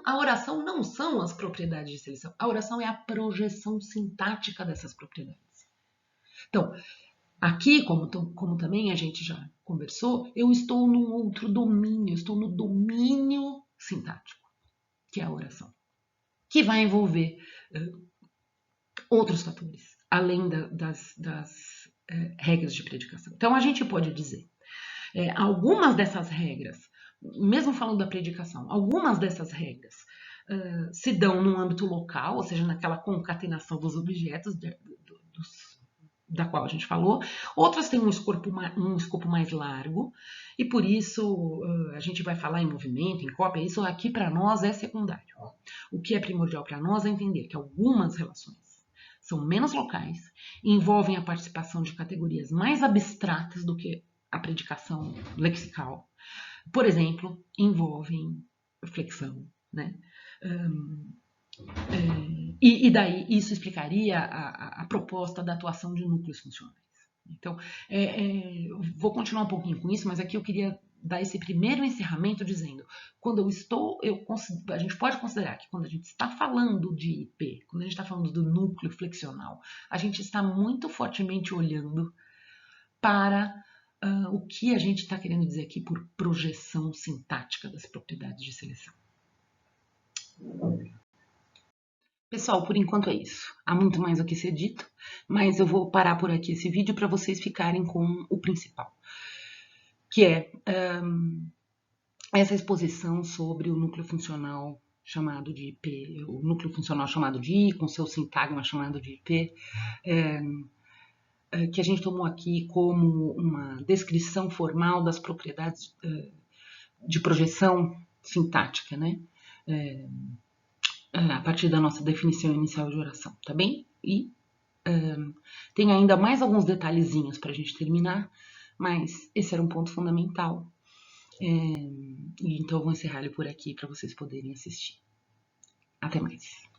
a oração não são as propriedades de seleção, a oração é a projeção sintática dessas propriedades. Então, aqui, como também a gente já conversou, eu estou num outro domínio, eu estou no domínio sintático, que é a oração, que vai envolver outros fatores, além das regras de predicação. Então, a gente pode dizer, algumas dessas regras, mesmo falando da predicação, algumas dessas regras se dão num âmbito local, ou seja, naquela concatenação dos objetos da qual a gente falou, outras têm um escopo mais largo, e por isso a gente vai falar em movimento, em cópia, isso aqui para nós é secundário. O que é primordial para nós é entender que algumas relações são menos locais, envolvem a participação de categorias mais abstratas do que a predicação lexical. Por exemplo, envolvem flexão, né? E daí isso explicaria a proposta da atuação de núcleos funcionais. Então, vou continuar um pouquinho com isso, mas aqui eu queria dar esse primeiro encerramento dizendo, a gente pode considerar que quando a gente está falando de IP, quando a gente está falando do núcleo flexional, a gente está muito fortemente olhando para o que a gente está querendo dizer aqui por projeção sintática das propriedades de seleção. Pessoal, por enquanto é isso. Há muito mais o que ser dito, mas eu vou parar por aqui esse vídeo para vocês ficarem com o principal, que é essa exposição sobre o núcleo funcional chamado de IP, o núcleo funcional chamado de I, com seu sintagma chamado de IP, que a gente tomou aqui como uma descrição formal das propriedades de projeção sintática, né? A partir da nossa definição inicial de oração, tá bem? E tem ainda mais alguns detalhezinhos para a gente terminar, mas esse era um ponto fundamental. Então eu vou encerrar ele por aqui para vocês poderem assistir. Até mais.